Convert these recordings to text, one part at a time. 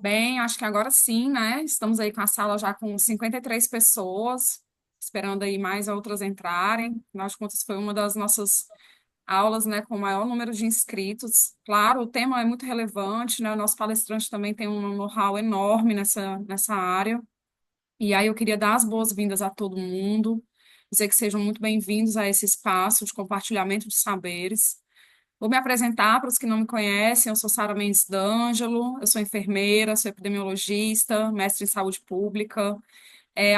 Bem, acho que agora sim, né? Estamos aí com a sala já com 53 pessoas, esperando aí mais outras entrarem. Afinal de contas, foi uma das nossas aulas, né, com o maior número de inscritos. Claro, o tema é muito relevante, né? O nosso palestrante também tem um know-how enorme nessa área. E aí eu queria dar as boas-vindas a todo mundo, dizer que sejam muito bem-vindos a esse espaço de compartilhamento de saberes. Vou me apresentar para os que não me conhecem. Eu sou Sara Mendes D'Angelo, eu sou enfermeira, sou epidemiologista, mestre em saúde pública.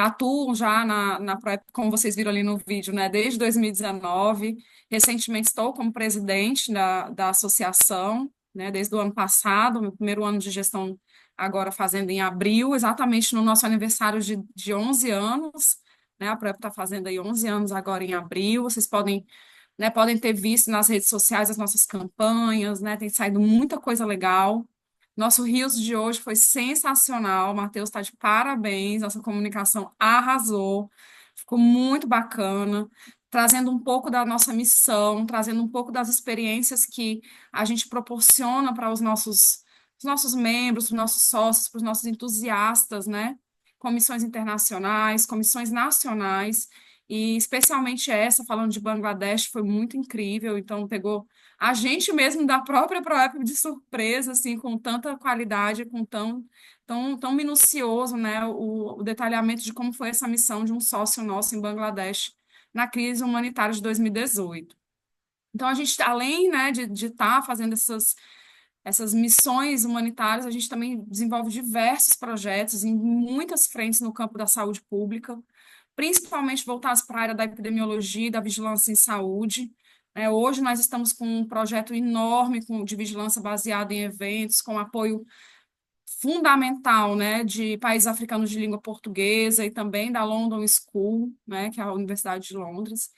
Atuo já na PrEP, como vocês viram ali no vídeo, né, desde 2019. Recentemente estou como presidente da associação, né, desde o ano passado, meu primeiro ano de gestão agora fazendo em abril, exatamente no nosso aniversário de 11 anos. Né, a PrEP está fazendo aí 11 anos agora em abril. Vocês podem ter visto nas redes sociais as nossas campanhas, né? Tem saído muita coisa legal. Nosso Rios de hoje foi sensacional. O Matheus está de parabéns. Nossa comunicação arrasou. Ficou muito bacana, trazendo um pouco da nossa missão, trazendo um pouco das experiências que a gente proporciona para os nossos membros, para os nossos sócios, para os nossos entusiastas, né? Comissões internacionais, comissões nacionais. E especialmente essa, falando de Bangladesh, foi muito incrível. Então, pegou a gente mesmo da própria ProEP de surpresa, assim, com tanta qualidade, com tão minucioso, né, o detalhamento de como foi essa missão de um sócio nosso em Bangladesh na crise humanitária de 2018. Então, a gente, além, né, de estar fazendo essas missões humanitárias, a gente também desenvolve diversos projetos em muitas frentes no campo da saúde pública, principalmente voltados para a área da epidemiologia e da vigilância em saúde. Hoje nós estamos com um projeto enorme de vigilância baseado em eventos, com apoio fundamental, né, de países africanos de língua portuguesa e também da London School, né, que é a Universidade de Londres.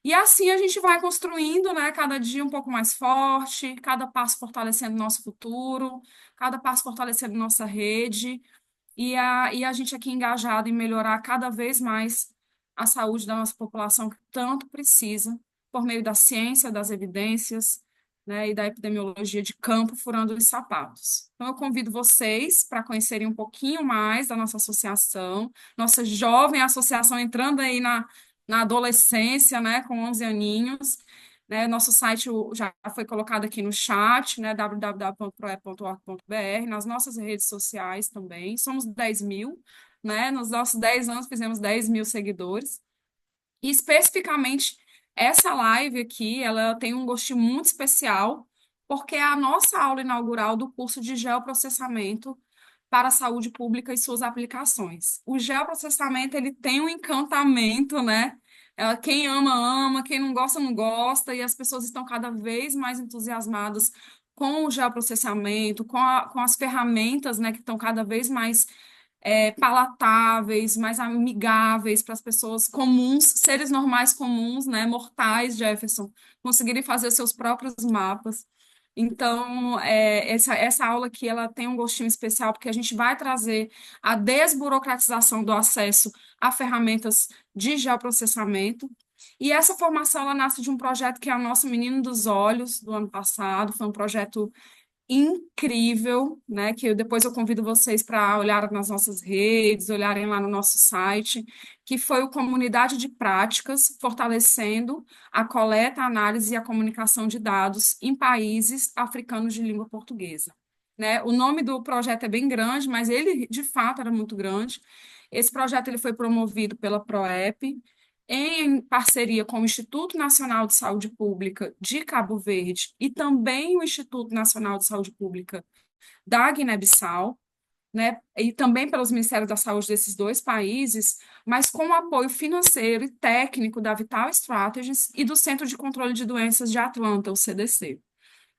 E assim a gente vai construindo, né, cada dia um pouco mais forte, cada passo fortalecendo nosso futuro, cada passo fortalecendo nossa rede, e a gente aqui engajado em melhorar cada vez mais a saúde da nossa população que tanto precisa, por meio da ciência, das evidências, né, e da epidemiologia de campo, furando os sapatos. Então, eu convido vocês para conhecerem um pouquinho mais da nossa associação, nossa jovem associação entrando aí na adolescência, né, com 11 aninhos, né, nosso site já foi colocado aqui no chat, né, www.proep.org.br, nas nossas redes sociais também. Somos 10 mil, né, nos nossos 10 anos fizemos 10 mil seguidores. E especificamente essa live aqui, ela tem um gostinho muito especial, porque é a nossa aula inaugural do curso de geoprocessamento para a saúde pública e suas aplicações. O geoprocessamento, ele tem um encantamento, né? Quem ama, ama, quem não gosta, não gosta, e as pessoas estão cada vez mais entusiasmadas com o geoprocessamento, com as ferramentas, né, que estão cada vez mais palatáveis, mais amigáveis para as pessoas comuns, seres normais comuns, né, mortais, Jefferson, conseguirem fazer seus próprios mapas. Então, essa aula aqui, ela tem um gostinho especial, porque a gente vai trazer a desburocratização do acesso a ferramentas de geoprocessamento. E essa formação, ela nasce de um projeto que é o nosso Menino dos Olhos, do ano passado. Foi um projeto incrível, né? Depois eu convido vocês para olhar nas nossas redes, olharem lá no nosso site, que foi o Comunidade de Práticas, fortalecendo a coleta, a análise e a comunicação de dados em países africanos de língua portuguesa. Né? O nome do projeto é bem grande, mas ele de fato era muito grande. Esse projeto ele foi promovido pela ProEP, em parceria com o Instituto Nacional de Saúde Pública de Cabo Verde e também o Instituto Nacional de Saúde Pública da Guiné-Bissau, né, e também pelos Ministérios da Saúde desses dois países, mas com o apoio financeiro e técnico da Vital Strategies e do Centro de Controle de Doenças de Atlanta, o CDC.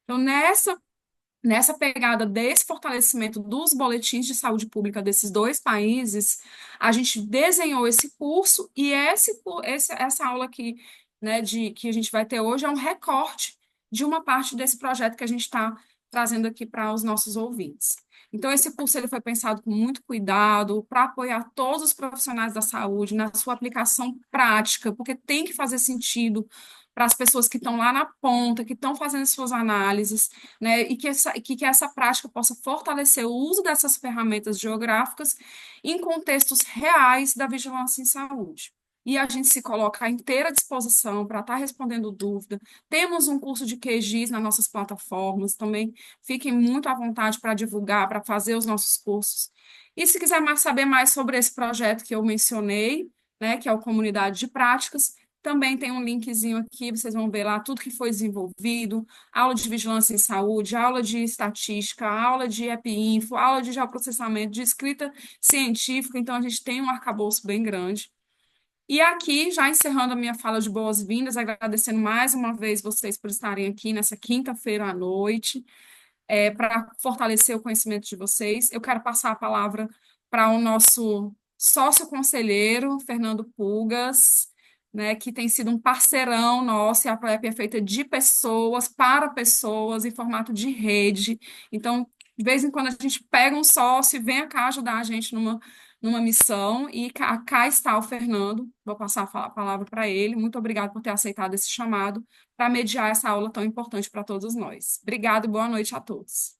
Então, nessa pegada desse fortalecimento dos boletins de saúde pública desses dois países, a gente desenhou esse curso e essa aula aqui, né, que a gente vai ter hoje é um recorte de uma parte desse projeto que a gente está trazendo aqui para os nossos ouvintes. Então, esse curso ele foi pensado com muito cuidado para apoiar todos os profissionais da saúde na sua aplicação prática, porque tem que fazer sentido para as pessoas que estão lá na ponta, que estão fazendo suas análises, né, e que essa prática possa fortalecer o uso dessas ferramentas geográficas em contextos reais da vigilância em saúde. E a gente se coloca à inteira disposição para estar respondendo dúvida. Temos um curso de QGIS nas nossas plataformas, também fiquem muito à vontade para divulgar, para fazer os nossos cursos. E se quiser saber mais sobre esse projeto que eu mencionei, né, que é o Comunidade de Práticas, também tem um linkzinho aqui, vocês vão ver lá tudo que foi desenvolvido, aula de vigilância em saúde, aula de estatística, aula de EPINFO, aula de geoprocessamento, de escrita científica, então a gente tem um arcabouço bem grande. E aqui, já encerrando a minha fala de boas-vindas, agradecendo mais uma vez vocês por estarem aqui nessa quinta-feira à noite, para fortalecer o conhecimento de vocês. Eu quero passar a palavra para o nosso sócio conselheiro, Fernando Pugas, né, que tem sido um parceirão nosso, e a ProEP é feita de pessoas, para pessoas, em formato de rede. Então, de vez em quando a gente pega um sócio e vem cá ajudar a gente numa missão, e cá está o Fernando, vou passar a palavra para ele. Muito obrigado por ter aceitado esse chamado para mediar essa aula tão importante para todos nós. Obrigado e boa noite a todos.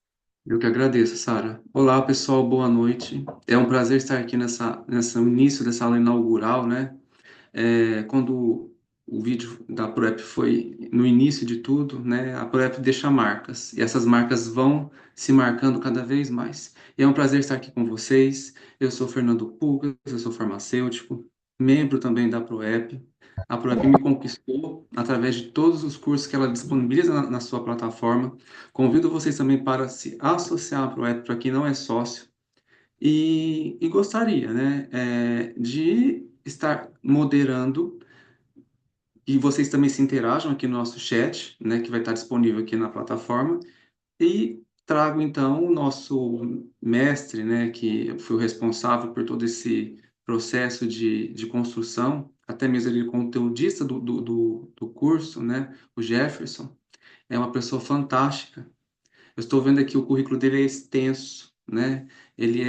Eu que agradeço, Sara. Olá, pessoal, boa noite. É um prazer estar aqui nessa início dessa aula inaugural, né? Quando o vídeo da ProEP foi no início de tudo, né? A ProEP deixa marcas e essas marcas vão se marcando cada vez mais. E é um prazer estar aqui com vocês. Eu sou Fernando Pugas, eu sou farmacêutico, membro também da ProEP. A ProEP me conquistou através de todos os cursos que ela disponibiliza na sua plataforma. Convido vocês também para se associar à ProEP para quem não é sócio. E gostaria, né, de estar moderando e vocês também se interajam aqui no nosso chat, né, que vai estar disponível aqui na plataforma. E trago então o nosso mestre, né, que foi o responsável por todo esse processo de construção, até mesmo ele conteudista do curso, né, o Jefferson. É uma pessoa fantástica. Eu estou vendo aqui o currículo dele é extenso, né? Ele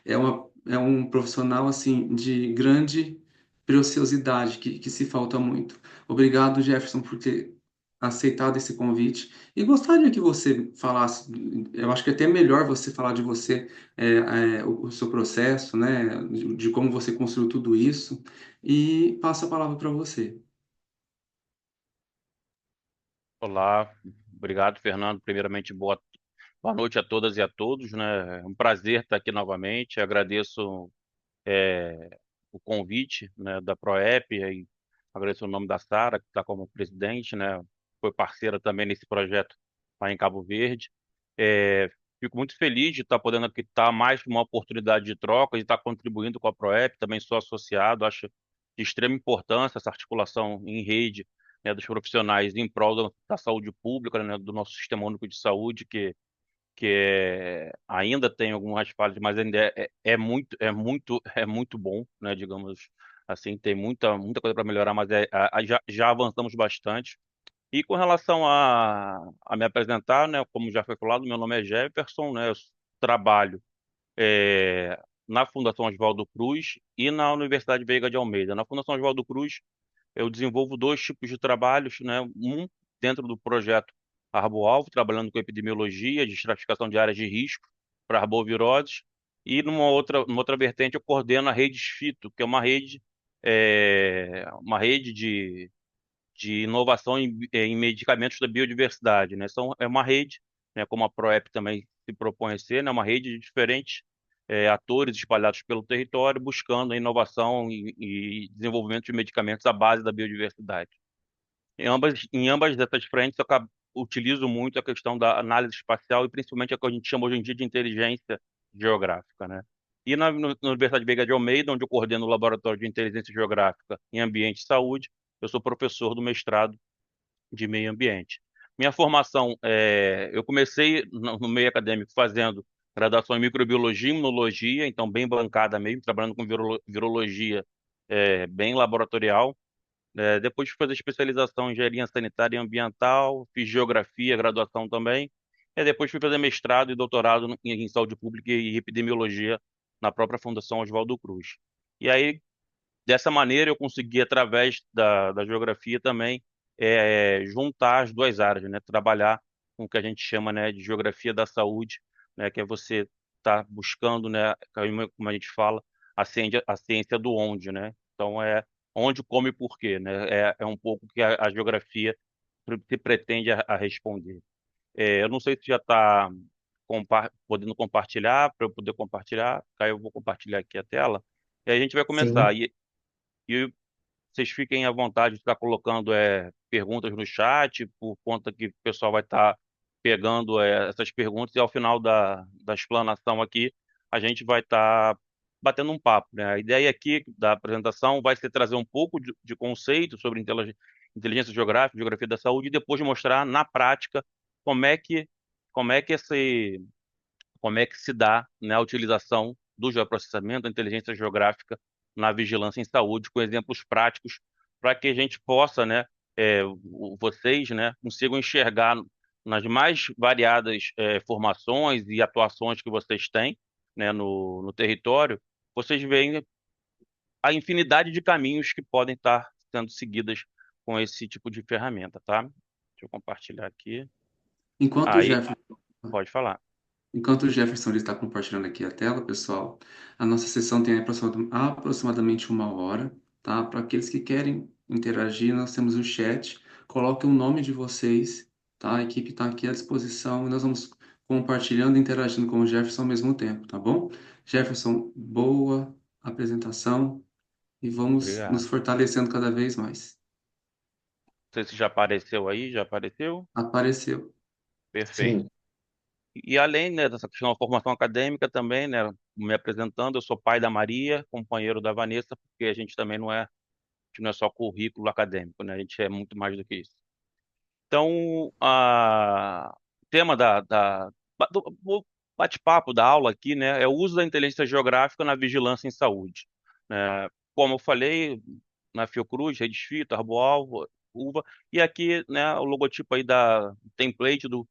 é um profissional assim de grande preciosidade que se falta muito. Obrigado, Jefferson, por ter aceitado esse convite. E gostaria que você falasse, eu acho que é até melhor você falar de você, o seu processo, né? De como você construiu tudo isso. E passo a palavra para você. Olá, obrigado, Fernando. Primeiramente, boa noite a todas e a todos, né? É um prazer estar aqui novamente. Agradeço o convite, né, da ProEP e agradeço o nome da Sara, que está como presidente, né? Foi parceira também nesse projeto lá em Cabo Verde. É, Fico muito feliz de estar podendo aqui estar mais uma oportunidade de troca e estar contribuindo com a ProEP. Também sou associado, acho de extrema importância essa articulação em rede, né, dos profissionais em prol da saúde pública, né, do nosso Sistema Único de Saúde, ainda tem algumas falhas, mas ainda é muito bom, né? Digamos assim, tem muita coisa para melhorar, mas já avançamos bastante. E com relação a me apresentar, né? Como já foi falado, meu nome é Jefferson, né? Eu trabalho é, na Fundação Oswaldo Cruz e na Universidade Veiga de Almeida. Na Fundação Oswaldo Cruz, eu desenvolvo dois tipos de trabalhos, né? Um dentro do projeto Arboalvo, trabalhando com epidemiologia, de estratificação de áreas de risco para arboviroses, e numa outra vertente eu coordeno a rede Fito, que é uma rede de inovação em medicamentos da biodiversidade, né? É uma rede, né, como a ProEP também se propõe a ser, né, uma rede de diferentes atores espalhados pelo território, buscando a inovação e desenvolvimento de medicamentos à base da biodiversidade. Em ambas dessas frentes, utilizo muito a questão da análise espacial e principalmente a que a gente chama hoje em dia de inteligência geográfica, né? E na Universidade Veiga de Almeida, onde eu coordeno o Laboratório de Inteligência Geográfica em Ambiente e Saúde, eu sou professor do mestrado de Meio Ambiente. Minha formação, eu comecei no meio acadêmico fazendo graduação em microbiologia e imunologia, então bem bancada mesmo, trabalhando com virologia, bem laboratorial. Depois fui fazer especialização em engenharia sanitária e ambiental, fiz geografia, graduação também. E depois fui fazer mestrado e doutorado em saúde pública e epidemiologia na própria Fundação Oswaldo Cruz. E aí, dessa maneira eu consegui, através da geografia também, juntar as duas áreas, né? Trabalhar com o que a gente chama, né, de geografia da saúde, né? Que é você estar buscando, né, como a gente fala, a ciência do onde, né? Então, onde, como e por quê, né? É um pouco que a geografia se pretende a responder. Eu não sei se já está podendo compartilhar, para eu poder compartilhar. Aí eu vou compartilhar aqui a tela. E aí a gente vai começar. Sim, E vocês fiquem à vontade de estar colocando perguntas no chat, por conta que o pessoal vai estar pegando essas perguntas e ao final da explanação aqui, a gente vai estar batendo um papo, né? A ideia aqui da apresentação vai ser trazer um pouco de conceito sobre inteligência geográfica, geografia da saúde, e depois mostrar na prática como é que, como é que como é que se dá, né, a utilização do geoprocessamento, da inteligência geográfica na vigilância em saúde, com exemplos práticos, para que a gente possa, né, vocês, né, consigam enxergar nas mais variadas formações e atuações que vocês têm, né, no território, vocês veem a infinidade de caminhos que podem estar sendo seguidas com esse tipo de ferramenta, tá? Deixa eu compartilhar aqui. Enquanto o Aí, Jefferson pode falar. Enquanto o Jefferson ele está compartilhando aqui a tela, pessoal, a nossa sessão tem aproximadamente 1 hora, tá? Para aqueles que querem interagir, nós temos o chat. Coloquem o nome de vocês, tá? A equipe está aqui à disposição e nós vamos compartilhando e interagindo com o Jefferson ao mesmo tempo, tá bom? Jefferson, boa apresentação e vamos nos Obrigado. fortalecendo cada vez mais. Não sei se já apareceu aí, já apareceu? Apareceu. Perfeito. sim, E além, né, dessa questão da formação acadêmica também, né, me apresentando, eu sou pai da Maria, companheiro da Vanessa, porque a gente também não é só currículo acadêmico, né, a gente é muito mais do que isso. Então, o tema do bate-papo da aula aqui, né, é o uso da inteligência geográfica na vigilância em saúde, né? Como eu falei, na Fiocruz, Rede Fito, Arboalvo, Uva, e aqui, né, o logotipo aí da template do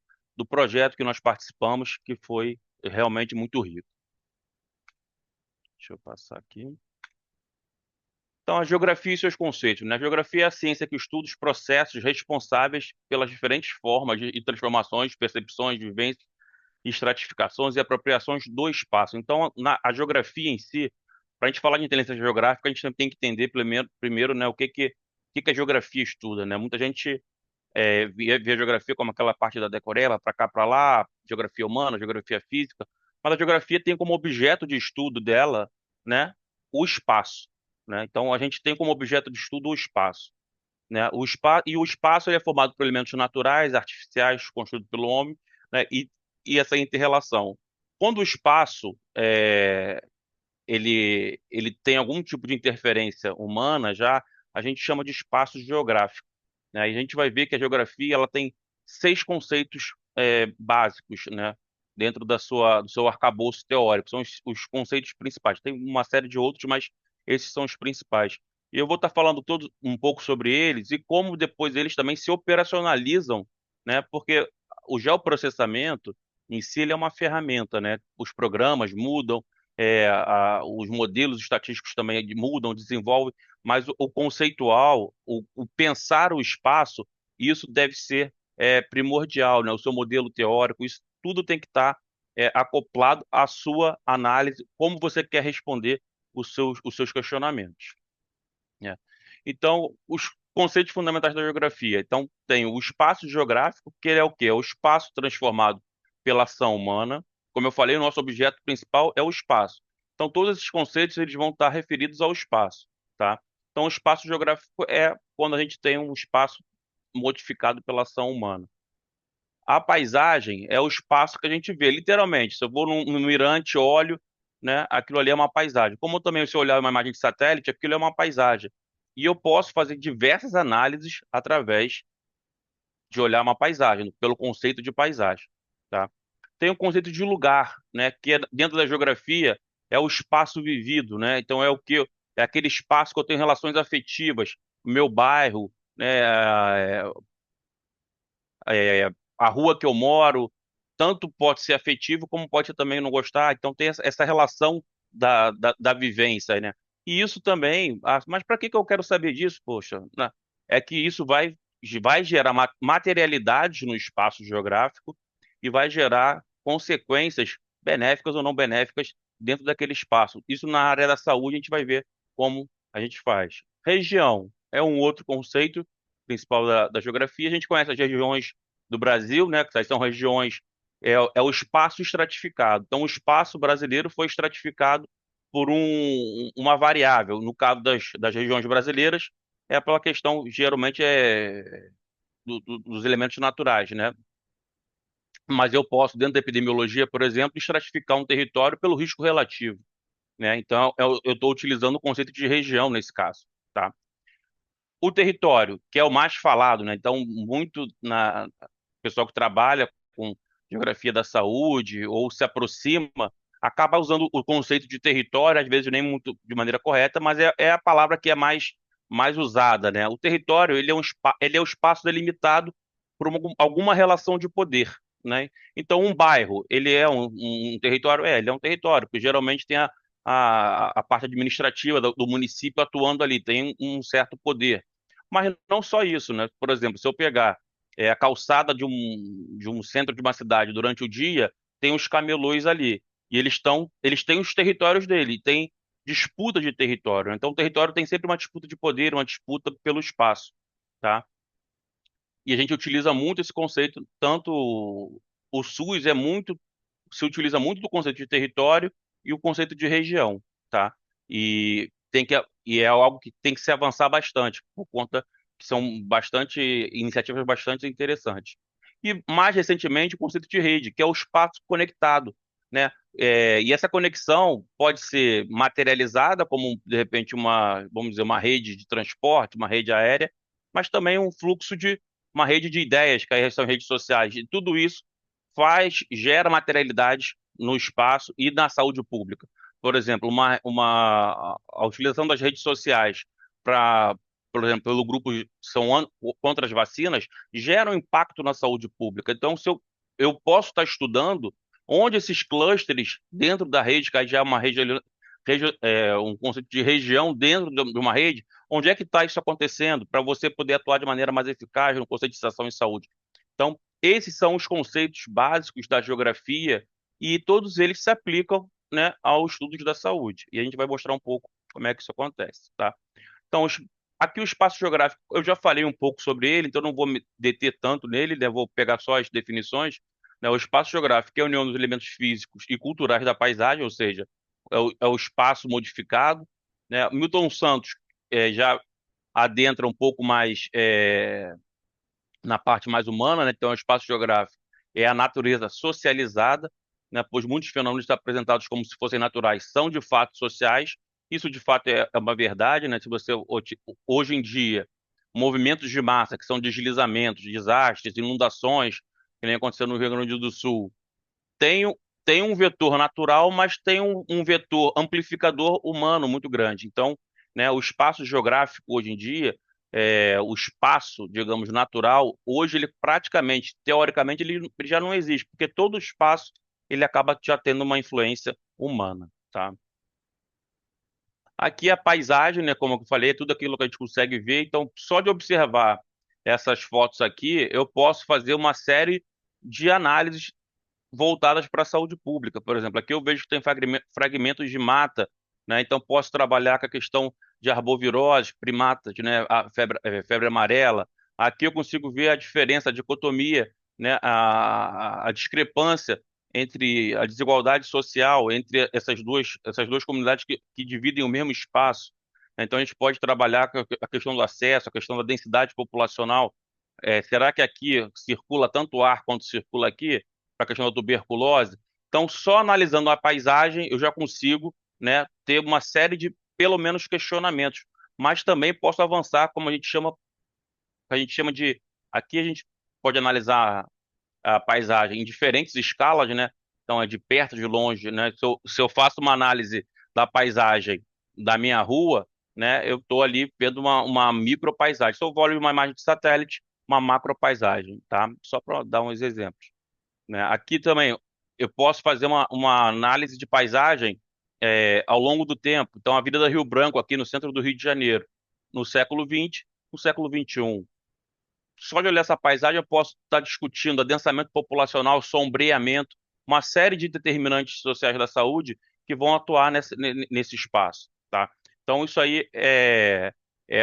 projeto que nós participamos, que foi realmente muito rico. Deixa eu passar aqui. Então, a geografia e seus conceitos, né? A geografia é a ciência que estuda os processos responsáveis pelas diferentes formas e transformações, percepções, vivências, estratificações e apropriações do espaço. Então, a geografia em si, para a gente falar de inteligência geográfica, a gente sempre tem que entender primeiro, né, o que que a geografia estuda, né? Muita gente vê a geografia como aquela parte da decoreba, para cá, para lá, geografia humana, geografia física, mas a geografia tem como objeto de estudo dela, né, o espaço, né? Então, a gente tem como objeto de estudo o espaço, né? E o espaço ele é formado por elementos naturais, artificiais, construídos pelo homem, né? E essa inter-relação. Quando o espaço ele tem algum tipo de interferência humana, já a gente chama de espaço geográfico, né? E a gente vai ver que a geografia ela tem 6 conceitos básicos, né? Dentro do seu arcabouço teórico, são os conceitos principais. Tem uma série de outros, mas esses são os principais. E eu vou estar falando todo um pouco sobre eles e como depois eles também se operacionalizam, né? Porque o geoprocessamento em si ele é uma ferramenta, né? Os programas mudam, os modelos estatísticos também mudam, desenvolvem, mas o conceitual, o pensar o espaço, isso deve ser primordial, né? O seu modelo teórico, isso tudo tem que estar acoplado à sua análise, como você quer responder os seus questionamentos, né? Então, os conceitos fundamentais da geografia. Então, tem o espaço geográfico, que é o quê? É o espaço transformado pela ação humana. Como eu falei, o nosso objeto principal é o espaço. Então, todos esses conceitos eles vão estar referidos ao espaço, tá? Então, o espaço geográfico é quando a gente tem um espaço modificado pela ação humana. A paisagem é o espaço que a gente vê, literalmente. Se eu vou num mirante, olho, né, aquilo ali é uma paisagem. Como também se eu olhar uma imagem de satélite, aquilo é uma paisagem. E eu posso fazer diversas análises através de olhar uma paisagem, pelo conceito de paisagem, tá? Tem o conceito de lugar, né, que dentro da geografia é o espaço vivido, né? Então é o que é aquele espaço que eu tenho relações afetivas, o meu bairro, né, a rua que eu moro, tanto pode ser afetivo como pode também não gostar. Então tem essa relação da vivência, né? E isso também, mas para que que eu quero saber disso? Poxa, né? É que isso vai gerar materialidades no espaço geográfico e vai gerar consequências benéficas ou não benéficas dentro daquele espaço. Isso na área da saúde a gente vai ver como a gente faz. Região é um outro conceito principal da geografia. A gente conhece as regiões do Brasil, né? Que são regiões, é o espaço estratificado. Então, o espaço brasileiro foi estratificado por uma variável. No caso das regiões brasileiras, é pela questão, geralmente, dos elementos naturais, né? Mas eu posso, dentro da epidemiologia, por exemplo, estratificar um território pelo risco relativo, né? Então, eu estou utilizando o conceito de região nesse caso, tá? O território, que é o mais falado, né? Então, muito na pessoal que trabalha com geografia da saúde ou se aproxima, acaba usando o conceito de território, às vezes nem muito de maneira correta, mas é a palavra que é mais usada, né? O território, ele é um espaço delimitado por alguma relação de poder, né? Então, um bairro, ele é um território? Ele é um território, porque geralmente tem a parte administrativa do município atuando ali, tem um certo poder. Mas não só isso, né? Por exemplo, se eu pegar a calçada de um centro de uma cidade durante o dia, tem os camelôs ali. E eles têm os territórios dele, tem disputa de território. Então, o território tem sempre uma disputa de poder, uma disputa pelo espaço, tá? E a gente utiliza muito esse conceito, tanto o SUS se utiliza muito do conceito de território e o conceito de região, tá? E é algo que tem que se avançar bastante, por conta que são bastante iniciativas bastante interessantes. E mais recentemente o conceito de rede, que é o espaço conectado, né? E essa conexão pode ser materializada como de repente vamos dizer, uma rede de transporte, uma rede aérea, mas também um fluxo de uma rede de ideias, que aí são redes sociais. E tudo isso gera materialidades no espaço e na saúde pública. Por exemplo, a utilização das redes sociais para, por exemplo, pelo grupo contra as vacinas, gera um impacto na saúde pública. Então, se eu posso estar estudando onde esses clusters dentro da rede, que aí já é uma um conceito de região dentro de uma rede, onde é que está isso acontecendo, para você poder atuar de maneira mais eficaz no conceito de estação em saúde. Então, esses são os conceitos básicos da geografia e todos eles se aplicam, né, aos estudos da saúde. E a gente vai mostrar um pouco como é que isso acontece, tá? Então, aqui o espaço geográfico, eu já falei um pouco sobre ele, então não vou me deter tanto nele, né? Vou pegar só as definições. Né? O espaço geográfico é a união dos elementos físicos e culturais da paisagem, ou seja, é o espaço modificado. Né? Milton Santos já adentra um pouco mais na parte mais humana, né? Então, o espaço geográfico é a natureza socializada, né? Pois muitos fenômenos apresentados como se fossem naturais são de fato sociais. Isso de fato é uma verdade, né? Se você hoje em dia movimentos de massa, que são deslizamentos, desastres, inundações, que nem aconteceu no Rio Grande do Sul, tem, tem um vetor natural, mas tem um vetor amplificador humano muito grande. Então, né, o espaço geográfico hoje em dia, o espaço, digamos, natural, hoje ele praticamente, teoricamente, ele já não existe, porque todo espaço ele acaba já tendo uma influência humana, tá? Aqui a paisagem, né, como eu falei, é tudo aquilo que a gente consegue ver. Então, só de observar essas fotos aqui, eu posso fazer uma série de análises voltadas para a saúde pública. Por exemplo, aqui eu vejo que tem fragmentos de mata, né? Então posso trabalhar com a questão de arbovirose, primatas, né? A febre amarela. Aqui eu consigo ver a diferença, a dicotomia, né? A discrepância entre a desigualdade social entre essas duas comunidades que dividem o mesmo espaço. Então a gente pode trabalhar com a questão do acesso, a questão da densidade populacional. Será que aqui circula tanto ar quanto circula aqui? Para a questão da tuberculose. Então, só analisando a paisagem, eu já consigo, né, ter uma série de, pelo menos, questionamentos. Mas também posso avançar, como a gente chama de. Aqui a gente pode analisar a paisagem em diferentes escalas, né? Então, é de perto, de longe, né? Se eu faço uma análise da paisagem da minha rua, né, eu estou ali vendo uma micro paisagem. Se eu olho uma imagem de satélite, uma macro paisagem, tá? Só para dar uns exemplos, né? Aqui também eu posso fazer uma análise de paisagem ao longo do tempo. Então, a Avenida Rio Branco, aqui no centro do Rio de Janeiro, no século XX, no século XXI. Só de olhar essa paisagem, eu posso estar discutindo adensamento populacional, sombreamento, uma série de determinantes sociais da saúde que vão atuar nesse espaço, tá? Então, isso aí é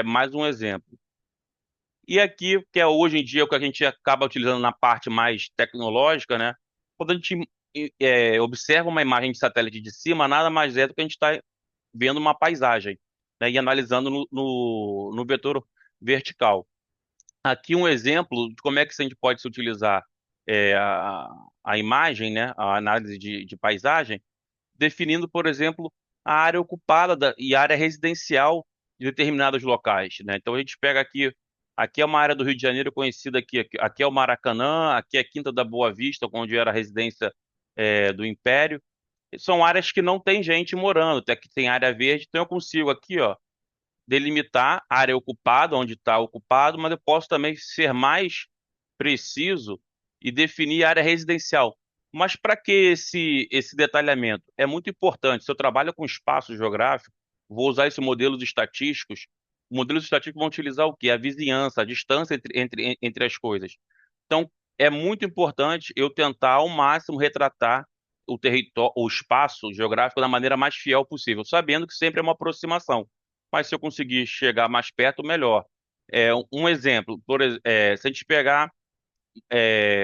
mais um exemplo. E aqui, que é hoje em dia o que a gente acaba utilizando na parte mais tecnológica, né? Quando a gente observa uma imagem de satélite de cima, nada mais é do que a gente está vendo uma paisagem, né? E analisando no vetor vertical. Aqui um exemplo de como é que a gente pode se utilizar a imagem, né? A análise de paisagem, definindo, por exemplo, a área ocupada e a área residencial de determinados locais, né? Então a gente pega aqui é uma área do Rio de Janeiro conhecida aqui é o Maracanã, aqui é a Quinta da Boa Vista, onde era a residência do Império. São áreas que não tem gente morando, até que tem área verde, então eu consigo aqui, ó, delimitar a área ocupada, onde está ocupado, mas eu posso também ser mais preciso e definir a área residencial. Mas para que esse detalhamento? É muito importante. Se eu trabalho com espaço geográfico, vou usar esses modelos estatísticos. Modelos estatísticos vão utilizar o quê? A vizinhança, a distância entre as coisas. Então, é muito importante eu tentar ao máximo retratar o território, o espaço geográfico da maneira mais fiel possível, sabendo que sempre é uma aproximação. Mas se eu conseguir chegar mais perto, melhor. Um exemplo, se a gente pegar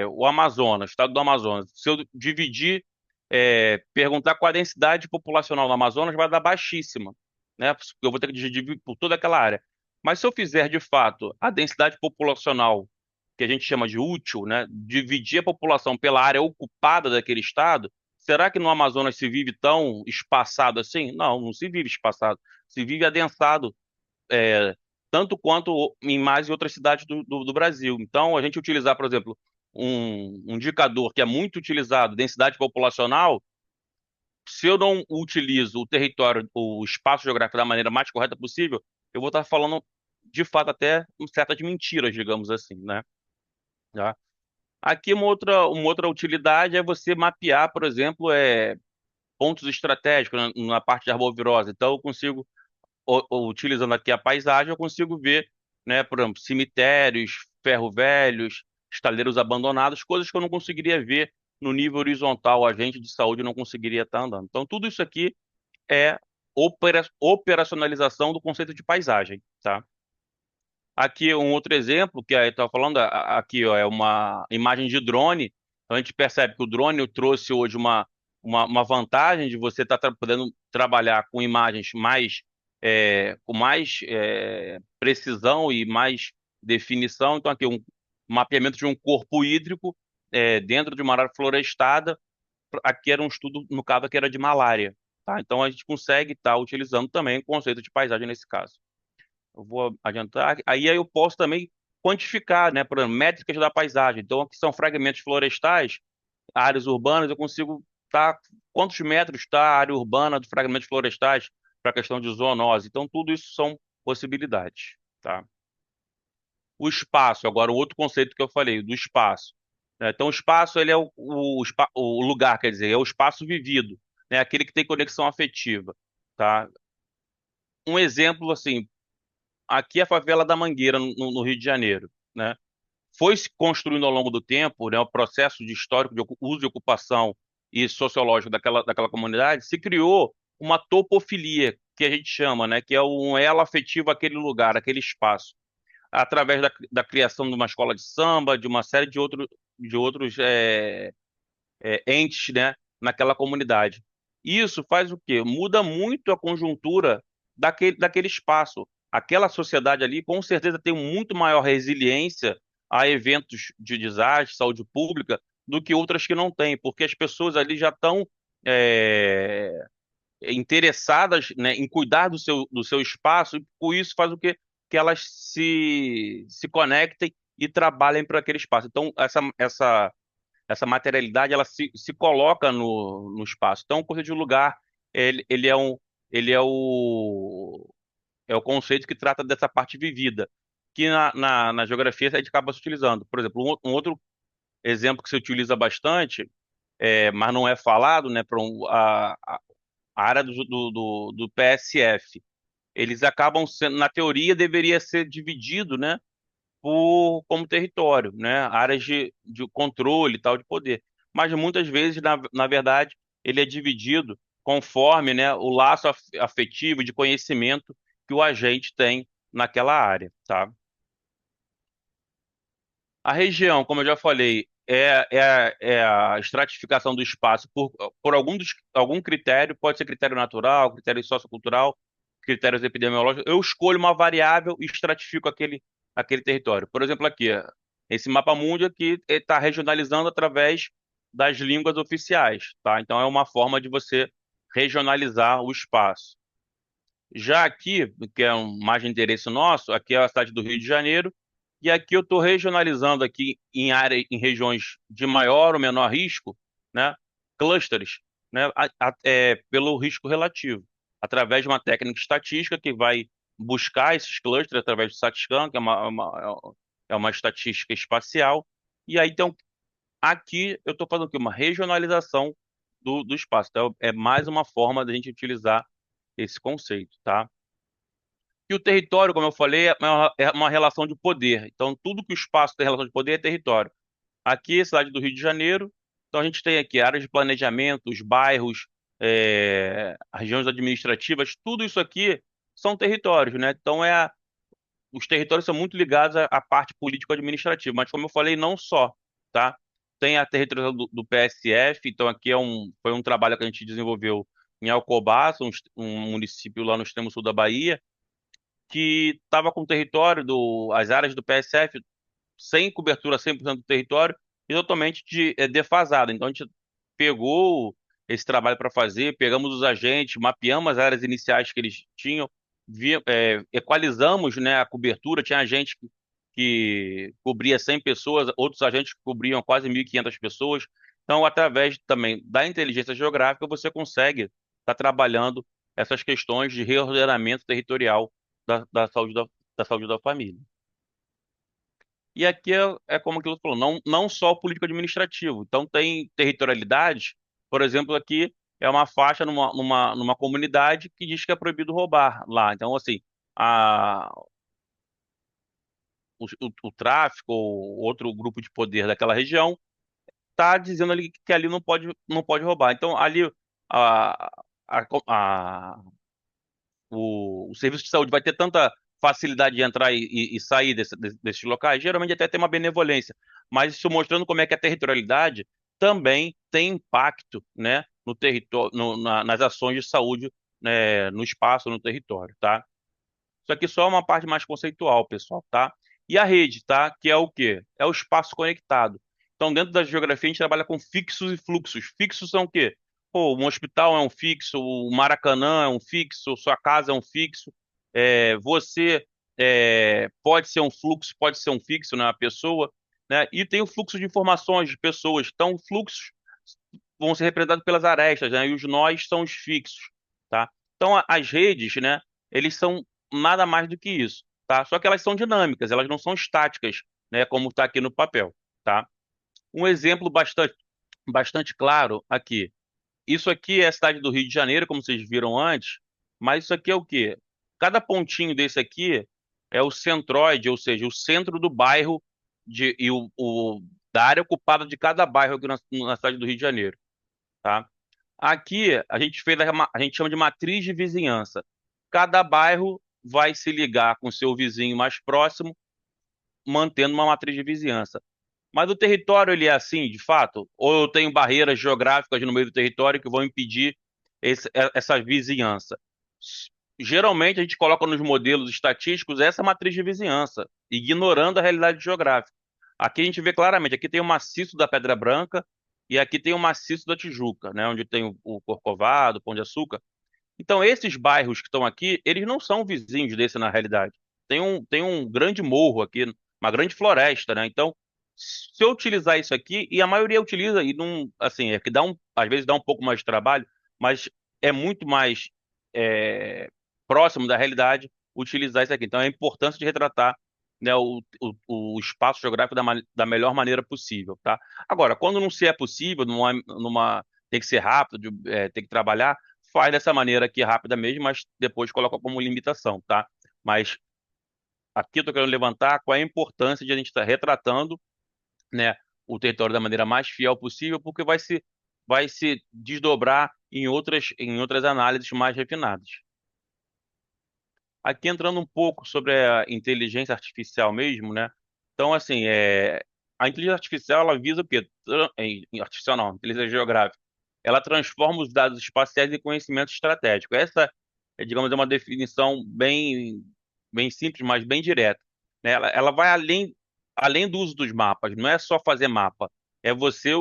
o Amazonas, o estado do Amazonas, se eu dividir, perguntar qual a densidade populacional do Amazonas, vai dar baixíssima, né? Porque eu vou ter que dividir por toda aquela área. Mas se eu fizer, de fato, a densidade populacional, que a gente chama de útil, né? Dividir a população pela área ocupada daquele estado, será que no Amazonas se vive tão espaçado assim? Não, não se vive espaçado. Se vive adensado é, tanto quanto em mais e outras cidades do Brasil. Então, a gente utilizar, por exemplo, um indicador que é muito utilizado, densidade populacional, se eu não utilizo o território, o espaço geográfico da maneira mais correta possível, eu vou estar falando, de fato, até certas mentiras, digamos assim, né? Tá? Aqui uma outra utilidade é você mapear, por exemplo, pontos estratégicos na parte de arbovirose. Então, eu consigo utilizando aqui a paisagem, eu consigo ver, né, por exemplo, cemitérios, ferro velhos, estaleiros abandonados, coisas que eu não conseguiria ver no nível horizontal, o agente de saúde não conseguiria estar andando. Então, tudo isso aqui é operacionalização do conceito de paisagem, tá? Aqui um outro exemplo que eu estava falando, aqui ó, é uma imagem de drone. Então, a gente percebe que o drone trouxe hoje uma vantagem de você estar podendo trabalhar com imagens com mais precisão e mais definição. Então, aqui um mapeamento de um corpo hídrico dentro de uma área florestada. Aqui era um estudo, no caso, aqui era de malária. Tá? Então, a gente consegue estar utilizando também o conceito de paisagem nesse caso. Eu vou adiantar. Aí eu posso também quantificar, né, por exemplo, métricas da paisagem. Então, aqui são fragmentos florestais, áreas urbanas, eu consigo quantos metros está a área urbana de fragmentos florestais para a questão de zoonose. Então, tudo isso são possibilidades, tá? O espaço, agora, o outro conceito que eu falei, do espaço. Né? Então, o espaço, ele é o lugar, quer dizer, é o espaço vivido, né? Aquele que tem conexão afetiva, tá? Um exemplo, assim, aqui é a favela da Mangueira, no Rio de Janeiro, né? Foi se construindo ao longo do tempo, né, o processo de histórico de uso e ocupação e sociológico daquela comunidade, se criou uma topofilia, que a gente chama, né, que é um elo afetivo àquele lugar, àquele espaço, através da criação de uma escola de samba, de uma série de outros entes, né, naquela comunidade. Isso faz o quê? Muda muito a conjuntura daquele espaço. Aquela sociedade ali, com certeza, tem muito maior resiliência a eventos de desastre, saúde pública, do que outras que não têm, porque as pessoas ali já estão é, interessadas, né, em cuidar do seu espaço, e por isso faz o quê? Que elas se conectem e trabalhem para aquele espaço. Então, essa materialidade ela se coloca no espaço. Então, coisa de lugar, ele é o conceito que trata dessa parte vivida, que na geografia a gente acaba se utilizando. Por exemplo, um outro exemplo que se utiliza bastante, mas não é falado, né, a área do PSF, eles acabam sendo, na teoria, deveria ser dividido, né, como território, né, áreas de controle e tal, de poder. Mas muitas vezes, na verdade, ele é dividido conforme, né, o laço afetivo de conhecimento que o agente tem naquela área, tá? A região, como eu já falei, é a estratificação do espaço por algum critério, pode ser critério natural, critério sociocultural, critérios epidemiológicos. Eu escolho uma variável e estratifico aquele território. Por exemplo, aqui, esse mapa mundi aqui está regionalizando através das línguas oficiais, tá? Então é uma forma de você regionalizar o espaço. Já aqui, que é mais de interesse nosso, aqui é a cidade do Rio de Janeiro, e aqui eu estou regionalizando aqui em regiões de maior ou menor risco, né, clusters, né, pelo risco relativo, através de uma técnica estatística que vai buscar esses clusters através do StatScan, que é uma estatística espacial, e aí então aqui eu estou fazendo aqui uma regionalização do espaço. Então, é mais uma forma da gente utilizar esse conceito, tá? E o território, como eu falei, é uma relação de poder. Então, tudo que o espaço tem relação de poder é território. Aqui, cidade do Rio de Janeiro, então a gente tem aqui áreas de planejamento, os bairros, regiões administrativas, tudo isso aqui são territórios, né? Então, os territórios são muito ligados à parte político-administrativa, mas como eu falei, não só, tá? Tem a territorial do PSF, então aqui foi um trabalho que a gente desenvolveu em Alcobaça, um município lá no extremo sul da Bahia, que estava com o território as áreas do PSF sem cobertura 100% do território e totalmente defasado. Então a gente pegou esse trabalho para fazer, pegamos os agentes, mapeamos as áreas iniciais que eles tinham, equalizamos, né, a cobertura. Tinha agente que cobria 100 pessoas, outros agentes que cobriam quase 1.500 pessoas. Então, através também da inteligência geográfica, você consegue estar trabalhando essas questões de reordenamento territorial da saúde da família. E aqui é como aquilo que falou, não só o político administrativo. Então, tem territorialidade, por exemplo, aqui é uma faixa numa comunidade que diz que é proibido roubar lá. Então, assim, a, o tráfico ou outro grupo de poder daquela região está dizendo ali que ali não pode roubar. Então, ali a, a, a, o serviço de saúde vai ter tanta facilidade de entrar e sair desses locais, geralmente até tem uma benevolência, mas isso mostrando como é que a territorialidade também tem impacto, né, no território, nas ações de saúde, né, no espaço, no território, tá? Isso aqui só é uma parte mais conceitual, pessoal, tá? E a rede, tá? Que é o quê? É o espaço conectado. Então, dentro da geografia, a gente trabalha com fixos e fluxos. Fixos são o quê? Pô, um hospital é um fixo, o Maracanã é um fixo, sua casa é um fixo. Você pode ser um fluxo, pode ser um fixo, né? A pessoa, né? E tem o fluxo de informações de pessoas. Então, fluxos vão ser representados pelas arestas, né? E os nós são os fixos, tá? Então, as redes, né? Eles são nada mais do que isso, tá? Só que elas são dinâmicas, elas não são estáticas, né? Como está aqui no papel, tá? Um exemplo bastante claro aqui. Isso aqui é a cidade do Rio de Janeiro, como vocês viram antes, mas isso aqui é o quê? Cada pontinho desse aqui é o centroide, ou seja, o centro do bairro da área ocupada de cada bairro aqui na cidade do Rio de Janeiro, tá? Aqui a gente a gente chama de matriz de vizinhança. Cada bairro vai se ligar com seu vizinho mais próximo, mantendo uma matriz de vizinhança. Mas o território ele é assim, de fato? Ou eu tenho barreiras geográficas no meio do território que vão impedir essa vizinhança? Geralmente a gente coloca nos modelos estatísticos essa matriz de vizinhança, ignorando a realidade geográfica. Aqui a gente vê claramente, aqui tem o maciço da Pedra Branca e aqui tem o maciço da Tijuca, né, onde tem o Corcovado, o Pão de Açúcar. Então esses bairros que estão aqui, eles não são vizinhos desse na realidade. Tem um grande morro aqui, uma grande floresta, né? Então, se eu utilizar isso aqui, e a maioria utiliza, e não, assim, é que às vezes dá um pouco mais de trabalho, mas é muito mais é, próximo da realidade utilizar isso aqui. Então, é a importância de retratar, né, o espaço geográfico da melhor maneira possível, tá? Agora, quando não se é possível, tem que ser rápido, tem que trabalhar, faz dessa maneira aqui rápida mesmo, mas depois coloca como limitação, tá? Mas aqui eu estou querendo levantar qual é a importância de a gente estar retratando, né, o território da maneira mais fiel possível, porque vai se desdobrar em outras análises mais refinadas. Aqui entrando um pouco sobre a inteligência artificial mesmo, né? Então, assim, a inteligência artificial, ela visa o quê? Artificial não, inteligência geográfica. Ela transforma os dados espaciais em conhecimento estratégico. Essa é, digamos, uma definição bem simples, mas bem direta, né? Ela vai além do uso dos mapas. Não é só fazer mapa. É você,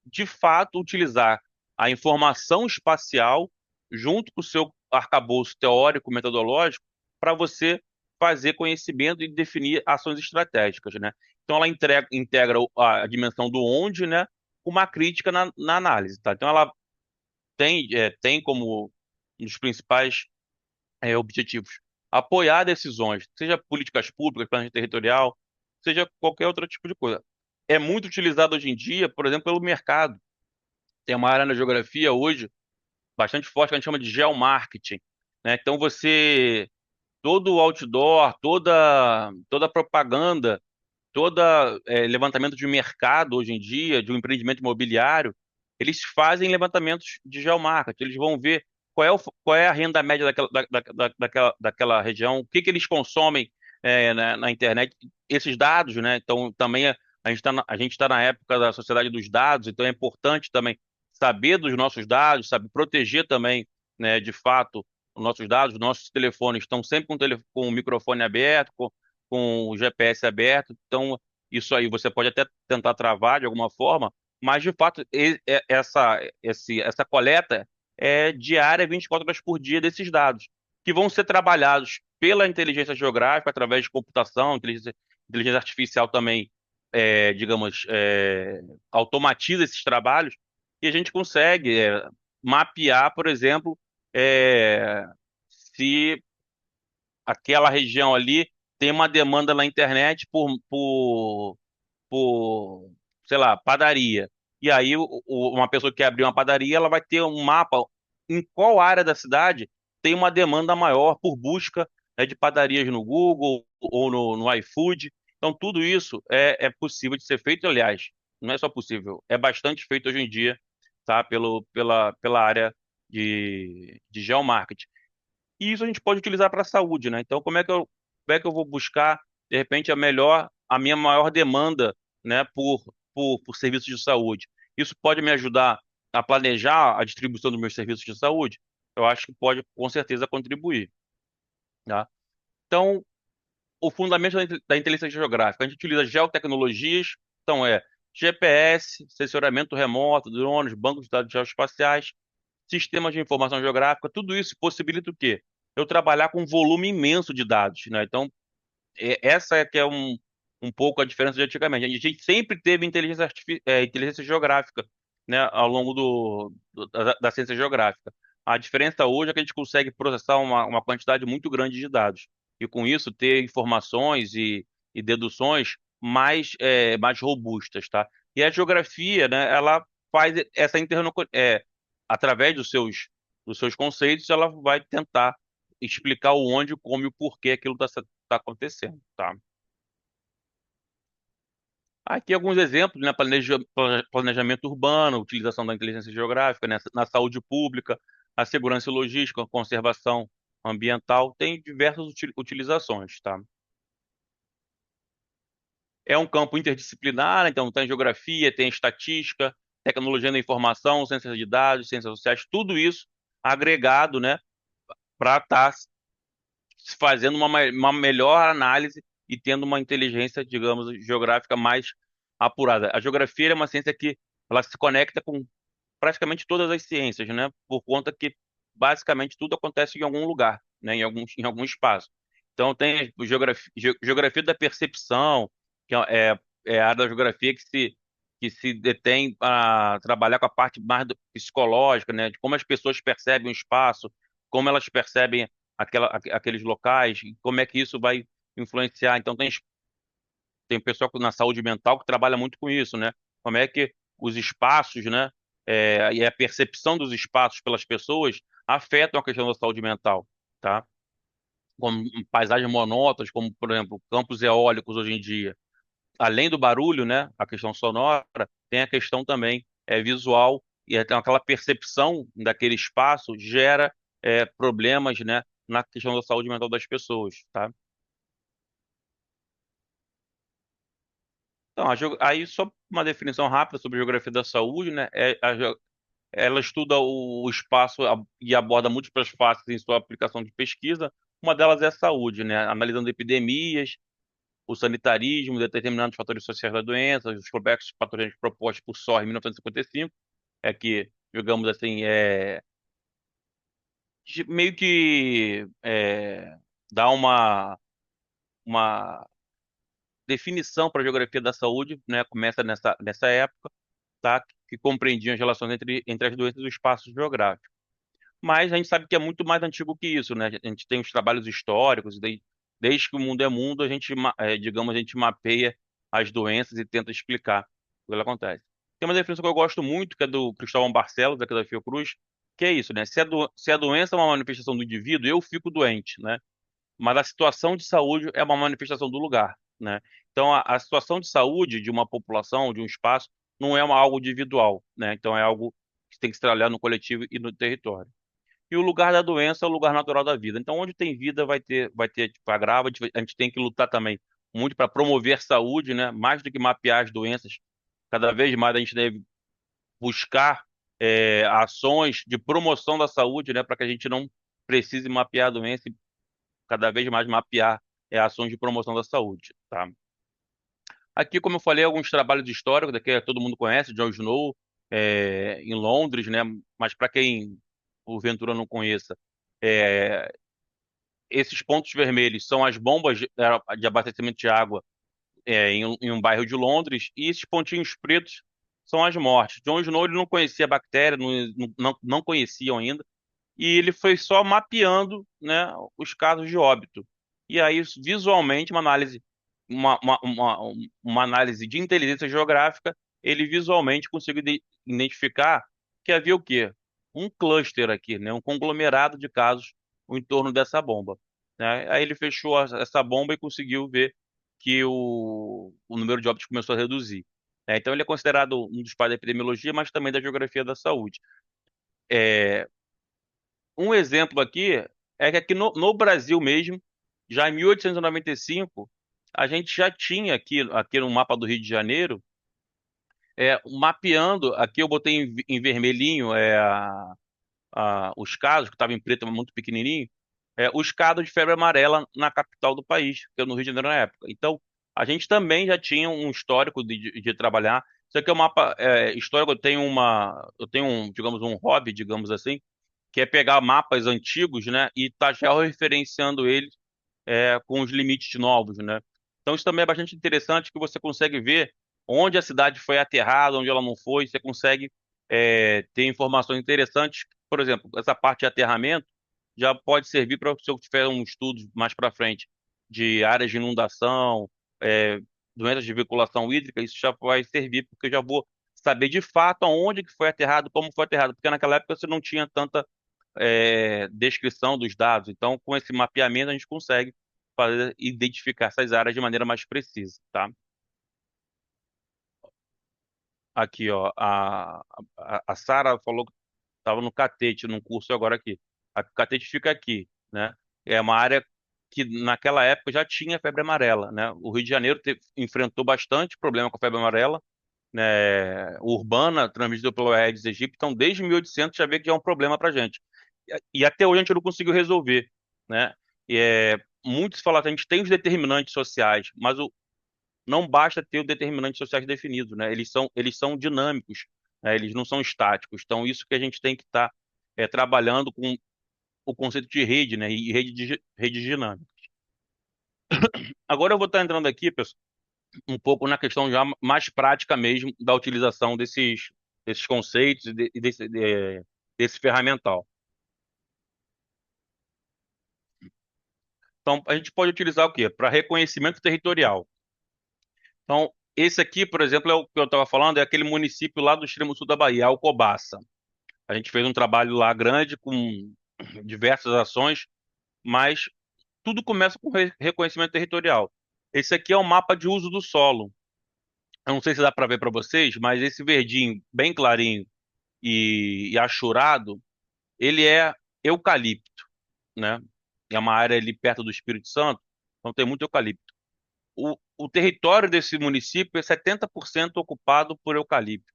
de fato, utilizar a informação espacial junto com o seu arcabouço teórico, metodológico, para você fazer conhecimento e definir ações estratégicas, né? Então ela integra a dimensão do onde, né, com uma crítica na análise, tá? Então ela tem como um dos principais objetivos apoiar decisões, seja políticas públicas, planejamento territorial, seja qualquer outro tipo de coisa. É muito utilizado hoje em dia, por exemplo, pelo mercado. Tem uma área na geografia hoje bastante forte que a gente chama de geomarketing, né? Então todo o outdoor, toda propaganda, toda levantamento de mercado hoje em dia, de um empreendimento imobiliário, eles fazem levantamentos de geomarketing. Eles vão ver qual é a renda média daquela região, o que que eles consomem na internet, esses dados, né? Então também a gente está na época da sociedade dos dados, então é importante também saber dos nossos dados, sabe, proteger também, né, de fato os nossos dados. Nossos telefones estão sempre com o microfone aberto, com o GPS aberto. Então, isso aí você pode até tentar travar de alguma forma, mas de fato essa coleta é diária, 24 horas por dia desses dados, que vão ser trabalhados pela inteligência geográfica através de computação, inteligência artificial também, digamos, automatiza esses trabalhos e a gente consegue mapear, por exemplo, é, se aquela região ali tem uma demanda na internet por, sei lá, padaria. E aí uma pessoa que quer abrir uma padaria, ela vai ter um mapa em qual área da cidade tem uma demanda maior por busca, né, de padarias no Google ou no iFood. Então tudo isso é possível de ser feito, aliás, não é só possível, é bastante feito hoje em dia, tá? Pela área de geomarketing. E isso a gente pode utilizar para a saúde, né? Então, como é que eu vou buscar, de repente, a minha maior demanda, né, por serviços de saúde? Isso pode me ajudar a planejar a distribuição dos meus serviços de saúde? Eu acho que pode, com certeza, contribuir, tá? Então, o fundamento da inteligência geográfica, a gente utiliza geotecnologias, então GPS, sensoramento remoto, drones, bancos de dados geoespaciais, sistemas de informação geográfica, tudo isso possibilita o quê? Eu trabalhar com um volume imenso de dados, né? Então, essa é que é um pouco a diferença de antigamente. A gente sempre teve inteligência geográfica, né, ao longo da ciência geográfica. A diferença hoje é que a gente consegue processar uma quantidade muito grande de dados e, com isso, ter informações e deduções mais robustas, tá? E a geografia, né, ela faz essa através dos seus conceitos, ela vai tentar explicar o onde, o como e o porquê aquilo está acontecendo, tá? Aqui alguns exemplos, né? Planejamento urbano, utilização da inteligência geográfica, né? Na saúde pública, a segurança e logística, a conservação ambiental, tem diversas utilizações, tá? É um campo interdisciplinar, então tem geografia, tem estatística, tecnologia da informação, ciências de dados, ciências sociais, tudo isso agregado, né, para estar fazendo uma melhor análise e tendo uma inteligência, digamos, geográfica mais apurada. A geografia é uma ciência que ela se conecta com praticamente todas as ciências, né? Por conta que basicamente tudo acontece em algum lugar, né? Em algum espaço. Então tem geografia da percepção, que é a área da geografia que se detém a trabalhar com a parte mais psicológica, né? De como as pessoas percebem o espaço, como elas percebem aqueles locais, e como é que isso vai influenciar. Então tem pessoal na saúde mental que trabalha muito com isso, né? Como é que os espaços, né? E a percepção dos espaços pelas pessoas afetam a questão da saúde mental, tá? Como paisagens monótonas, como, por exemplo, campos eólicos hoje em dia. Além do barulho, né, a questão sonora, tem a questão também visual, e então aquela percepção daquele espaço gera problemas, né, na questão da saúde mental das pessoas, tá? Então, aí só uma definição rápida sobre a geografia da saúde, né? Ela estuda o espaço e aborda múltiplas faces em sua aplicação de pesquisa. Uma delas é a saúde, né? Analisando epidemias, o sanitarismo, determinando os fatores sociais da doença, os complexos patogênicos propostos por SOR em 1955, que, digamos assim, meio que dá uma definição para a geografia da saúde, né? Começa nessa época, tá? Que compreendiam as relações entre as doenças e o espaço geográfico. Mas a gente sabe que é muito mais antigo que isso, né? A gente tem os trabalhos históricos, desde que o mundo é mundo, digamos, a gente mapeia as doenças e tenta explicar o que ela acontece. Tem uma definição que eu gosto muito, que é do Cristóvão Barcelos, aqui da Fiocruz, que é isso, né? Se a doença é uma manifestação do indivíduo, eu fico doente, né? Mas a situação de saúde é uma manifestação do lugar, né? Então, a situação de saúde de uma população, de um espaço, não é algo individual, né? Então, é algo que tem que se trabalhar no coletivo e no território. E o lugar da doença é o lugar natural da vida. Então, onde tem vida, vai ter tipo, agravo. A gente tem que lutar também muito para promover saúde, né? Mais do que mapear as doenças. Cada vez mais a gente deve buscar ações de promoção da saúde, né? Para que a gente não precise mapear a doença e cada vez mais mapear ações de promoção da saúde, tá? Aqui, como eu falei, alguns trabalhos históricos, daqui todo mundo conhece, John Snow, em Londres, né? Mas para quem porventura não conheça, é, esses pontos vermelhos são as bombas de abastecimento de água em um bairro de Londres, e esses pontinhos pretos são as mortes. John Snow ele não conhecia a bactéria, não conheciam ainda, e ele foi só mapeando, né, os casos de óbito. E aí, visualmente, uma análise de inteligência geográfica, ele visualmente conseguiu identificar que havia o quê? Um cluster aqui, né, um conglomerado de casos em torno dessa bomba, né? Aí ele fechou essa bomba e conseguiu ver que o número de óbitos começou a reduzir. Então, ele é considerado um dos pais da epidemiologia, mas também da geografia da saúde. É, um exemplo aqui é que aqui no Brasil mesmo, já em 1895, a gente já tinha aqui no mapa do Rio de Janeiro, mapeando, aqui eu botei em vermelhinho os casos, que estava em preto, mas muito pequenininho, os casos de febre amarela na capital do país, que é no Rio de Janeiro na época. Então, a gente também já tinha um histórico de trabalhar. Isso aqui é um mapa histórico, eu tenho digamos, um hobby, digamos assim, que é pegar mapas antigos, né, e tá georreferenciando eles com os limites novos, né? Então isso também é bastante interessante que você consegue ver onde a cidade foi aterrada, onde ela não foi, você consegue ter informações interessantes. Por exemplo, essa parte de aterramento já pode servir para se eu tiver um estudo mais para frente de áreas de inundação, é, doenças de veiculação hídrica, isso já vai servir porque eu já vou saber de fato aonde que foi aterrado, como foi aterrado, porque naquela época você não tinha tanta descrição dos dados. Então, com esse mapeamento, a gente consegue identificar essas áreas de maneira mais precisa, tá? Aqui, ó, a Sara falou que estava no Catete, num curso agora aqui. A Catete fica aqui, né? É uma área que naquela época já tinha febre amarela, né? O Rio de Janeiro enfrentou bastante problema com a febre amarela, né? Urbana, transmitida pelo Aedes aegypti. Então, desde 1800 já vê que é um problema para gente. E até hoje a gente não conseguiu resolver, né? Muitos falam que a gente tem os determinantes sociais, mas não basta ter os determinantes sociais definidos, né? Eles são dinâmicos, né? Eles não são estáticos. Então, isso que a gente tem que estar trabalhando com o conceito de rede, né? E rede dinâmica. Agora eu vou estar entrando aqui, pessoal, um pouco na questão já mais prática mesmo da utilização desses conceitos e desse ferramental. Então, a gente pode utilizar o quê? Para reconhecimento territorial. Então, esse aqui, por exemplo, é o que eu estava falando, é aquele município lá do extremo sul da Bahia, Alcobaça. A gente fez um trabalho lá grande com diversas ações, mas tudo começa com reconhecimento territorial. Esse aqui é o mapa de uso do solo. Eu não sei se dá para ver para vocês, mas esse verdinho bem clarinho e achurado, ele é eucalipto, né? É uma área ali perto do Espírito Santo, então tem muito eucalipto. O território desse município é 70% ocupado por eucalipto.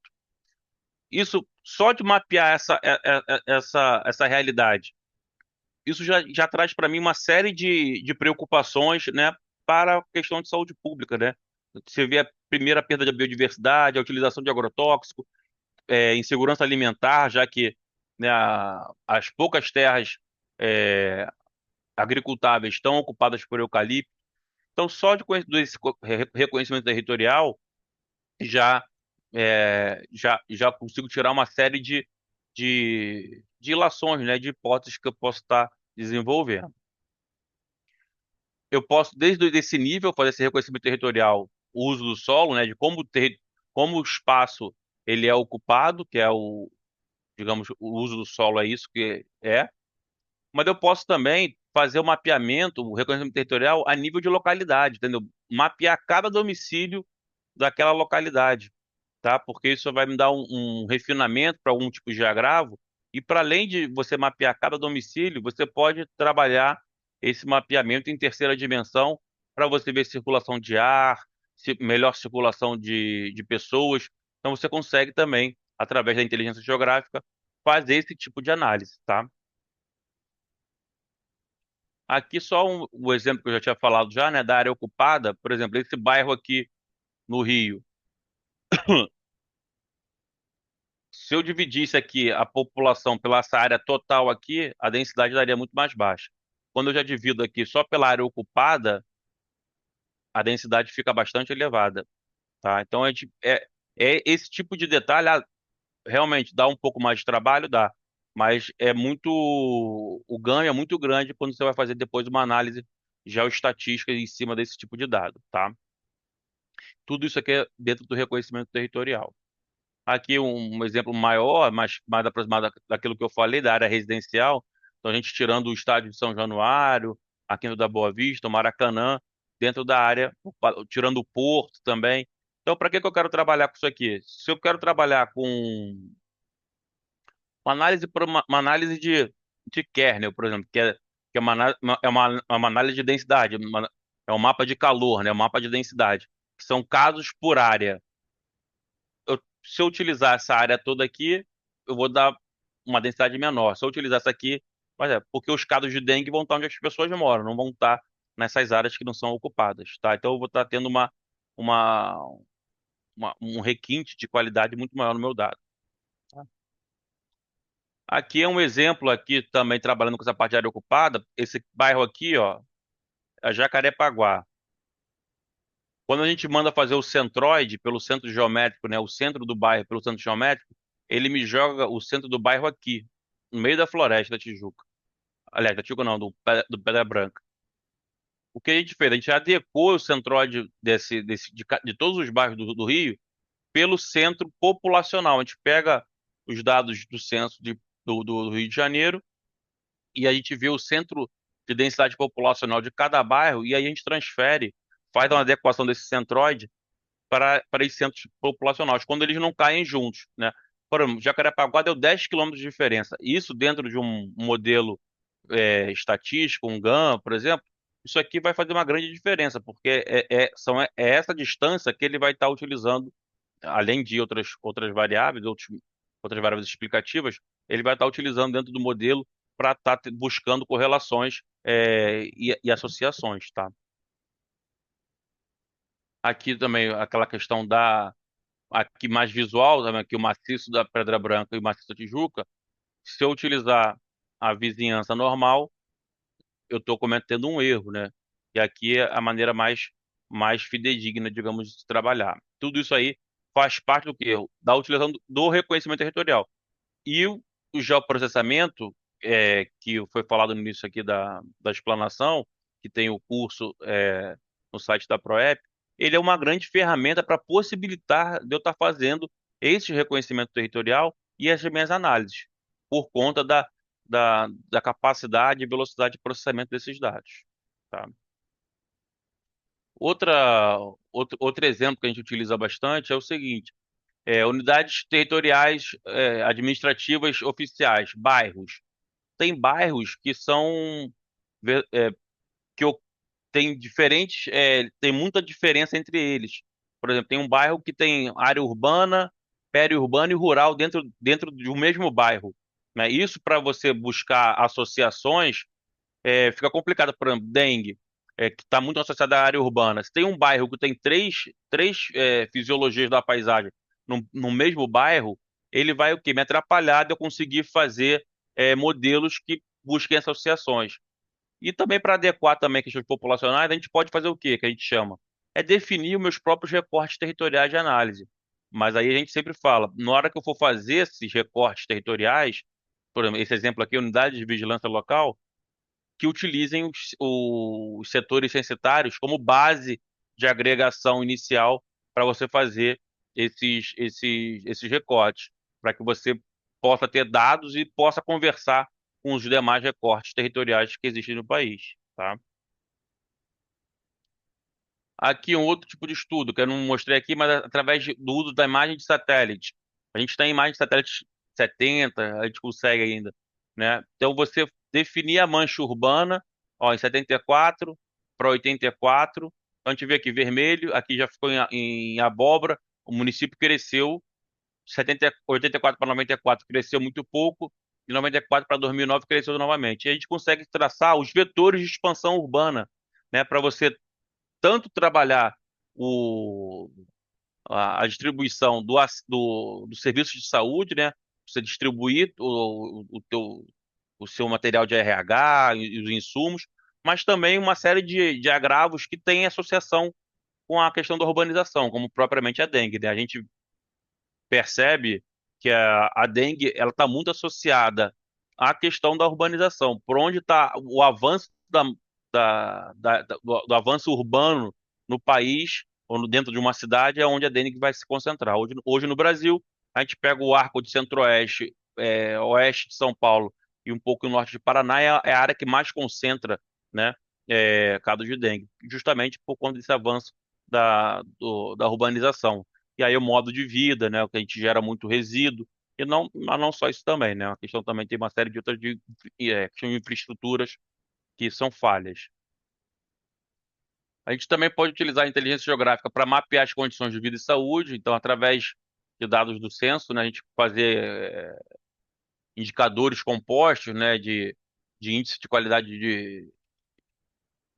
Isso, só de mapear essa realidade, isso já traz para mim uma série de preocupações, né, para a questão de saúde pública, né? Você vê a primeira perda da biodiversidade, a utilização de agrotóxico, insegurança alimentar, já que, né, as poucas terras é, agricultáveis estão ocupadas por eucalipto. Então, só desse reconhecimento territorial já consigo tirar uma série de ilações, né, de hipóteses que eu posso estar desenvolvendo. Eu posso, desde esse nível, fazer esse reconhecimento territorial, o uso do solo, né, de como o espaço ele é ocupado, que é digamos, o uso do solo é isso que é. Mas eu posso também fazer o mapeamento, o reconhecimento territorial a nível de localidade, entendeu? Mapear cada domicílio daquela localidade, tá? Porque isso vai me dar um refinamento para algum tipo de agravo. E para além de você mapear cada domicílio, você pode trabalhar esse mapeamento em terceira dimensão para você ver circulação de ar, melhor circulação de pessoas. Então você consegue também, através da inteligência geográfica, fazer esse tipo de análise, tá? Aqui só o exemplo que eu já tinha falado já, né, da área ocupada, por exemplo, esse bairro aqui no Rio. Se eu dividisse aqui a população pela essa área total aqui, a densidade daria muito mais baixa. Quando eu já divido aqui só pela área ocupada, a densidade fica bastante elevada, tá? Então é esse tipo de detalhe, realmente dá um pouco mais de trabalho, dá, mas o ganho é muito grande quando você vai fazer depois uma análise geoestatística em cima desse tipo de dado, tá? Tudo isso aqui é dentro do reconhecimento territorial. Aqui um exemplo maior, mais aproximado daquilo que eu falei, da área residencial. Então, a gente tirando o estádio de São Januário, aqui no da Boa Vista, o Maracanã, dentro da área, tirando o Porto também. Então, para que que eu quero trabalhar com isso aqui? Se eu quero trabalhar com uma análise de kernel, por exemplo, que é uma análise de densidade, é um mapa de calor, né? Um mapa de densidade, que são casos por área. Se eu utilizar essa área toda aqui, eu vou dar uma densidade menor. Se eu utilizar essa aqui, porque os casos de dengue vão estar onde as pessoas moram, não vão estar nessas áreas que não são ocupadas, tá? Então eu vou estar tendo uma, um requinte de qualidade muito maior no meu dado. Tá? Aqui é um exemplo aqui também trabalhando com essa parte de área ocupada. Esse bairro aqui, ó, é Jacarepaguá. Quando a gente manda fazer o centroide pelo centro geométrico, né, o centro do bairro pelo centro geométrico, ele me joga o centro do bairro aqui, no meio da floresta da Tijuca. Aliás, da Tijuca não, do Pedra Branca. O que a gente fez? A gente adequou o centroide de todos os bairros do Rio pelo centro populacional. A gente pega os dados do censo do Rio de Janeiro e a gente vê o centro de densidade populacional de cada bairro e aí a gente transfere, faz uma adequação desse centroide para esses centros populacionais, quando eles não caem juntos, né? Por exemplo, Jacarepaguá deu 10 quilômetros de diferença. Isso dentro de um modelo estatístico, um GAN, por exemplo, isso aqui vai fazer uma grande diferença, porque é essa distância que ele vai estar utilizando, além de outras variáveis, outras variáveis explicativas, ele vai estar utilizando dentro do modelo para estar buscando correlações e associações, tá? Aqui também aquela questão aqui mais visual, também, aqui o maciço da Pedra Branca e o maciço da Tijuca, se eu utilizar a vizinhança normal, eu estou cometendo um erro, né? E aqui é a maneira mais fidedigna, digamos, de se trabalhar. Tudo isso aí faz parte do quê? Da utilização do reconhecimento territorial. E o geoprocessamento, que foi falado no início aqui da explanação, que tem o curso no site da ProEP, ele é uma grande ferramenta para possibilitar de eu estar fazendo esse reconhecimento territorial e as minhas análises. por conta da capacidade e velocidade de processamento desses dados. Tá? Outro exemplo que a gente utiliza bastante é o seguinte: unidades territoriais administrativas oficiais, bairros. Tem bairros que são ve- é, que tem tem muita diferença entre eles. Por exemplo, tem um bairro que tem área urbana, periurbana e rural dentro de um mesmo bairro, né? Isso para você buscar associações fica complicado. Por exemplo, dengue, que está muito associada à área urbana. Se tem um bairro que tem três fisiologias da paisagem no mesmo bairro, ele vai o quê? Me atrapalhar de eu conseguir fazer modelos que busquem associações. E também para adequar também questões populacionais, a gente pode fazer o quê? Que a gente chama? É definir os meus próprios recortes territoriais de análise. Mas aí a gente sempre fala, na hora que eu for fazer esses recortes territoriais, por exemplo, esse exemplo aqui, unidade de vigilância local, que utilizem os setores censitários como base de agregação inicial para você fazer esses recortes, para que você possa ter dados e possa conversar com os demais recortes territoriais que existem no país, tá? Aqui um outro tipo de estudo que eu não mostrei aqui, mas através do uso da imagem de satélite. A gente tem imagem de satélite 70, a gente consegue ainda, né? Então você definir a mancha urbana, ó, em 74 para 84. Então a gente vê aqui vermelho, aqui já ficou em abóbora, o município cresceu 84 para 94 cresceu muito pouco, de 94 para 2009 cresceu novamente. E a gente consegue traçar os vetores de expansão urbana, né, para você tanto trabalhar o, a distribuição do serviço de saúde, né? Você distribuir o seu material de RH e os insumos, mas também uma série de agravos que têm associação com a questão da urbanização, como propriamente a dengue, né? A gente percebe que a dengue ela está muito associada à questão da urbanização, por onde está o avanço do avanço urbano no país ou dentro de uma cidade é onde a dengue vai se concentrar. Hoje no Brasil, a gente pega o arco de centro-oeste, oeste de São Paulo e um pouco o norte de Paraná, é a área que mais concentra, né, casos de dengue, justamente por conta desse avanço da urbanização. E aí o modo de vida, né, o que a gente gera muito resíduo, e não, mas não só isso também, né, a questão também tem uma série de outras questão de infraestruturas que são falhas. A gente também pode utilizar a inteligência geográfica para mapear as condições de vida e saúde, então através de dados do censo, né, a gente fazer indicadores compostos, né, de índice de qualidade de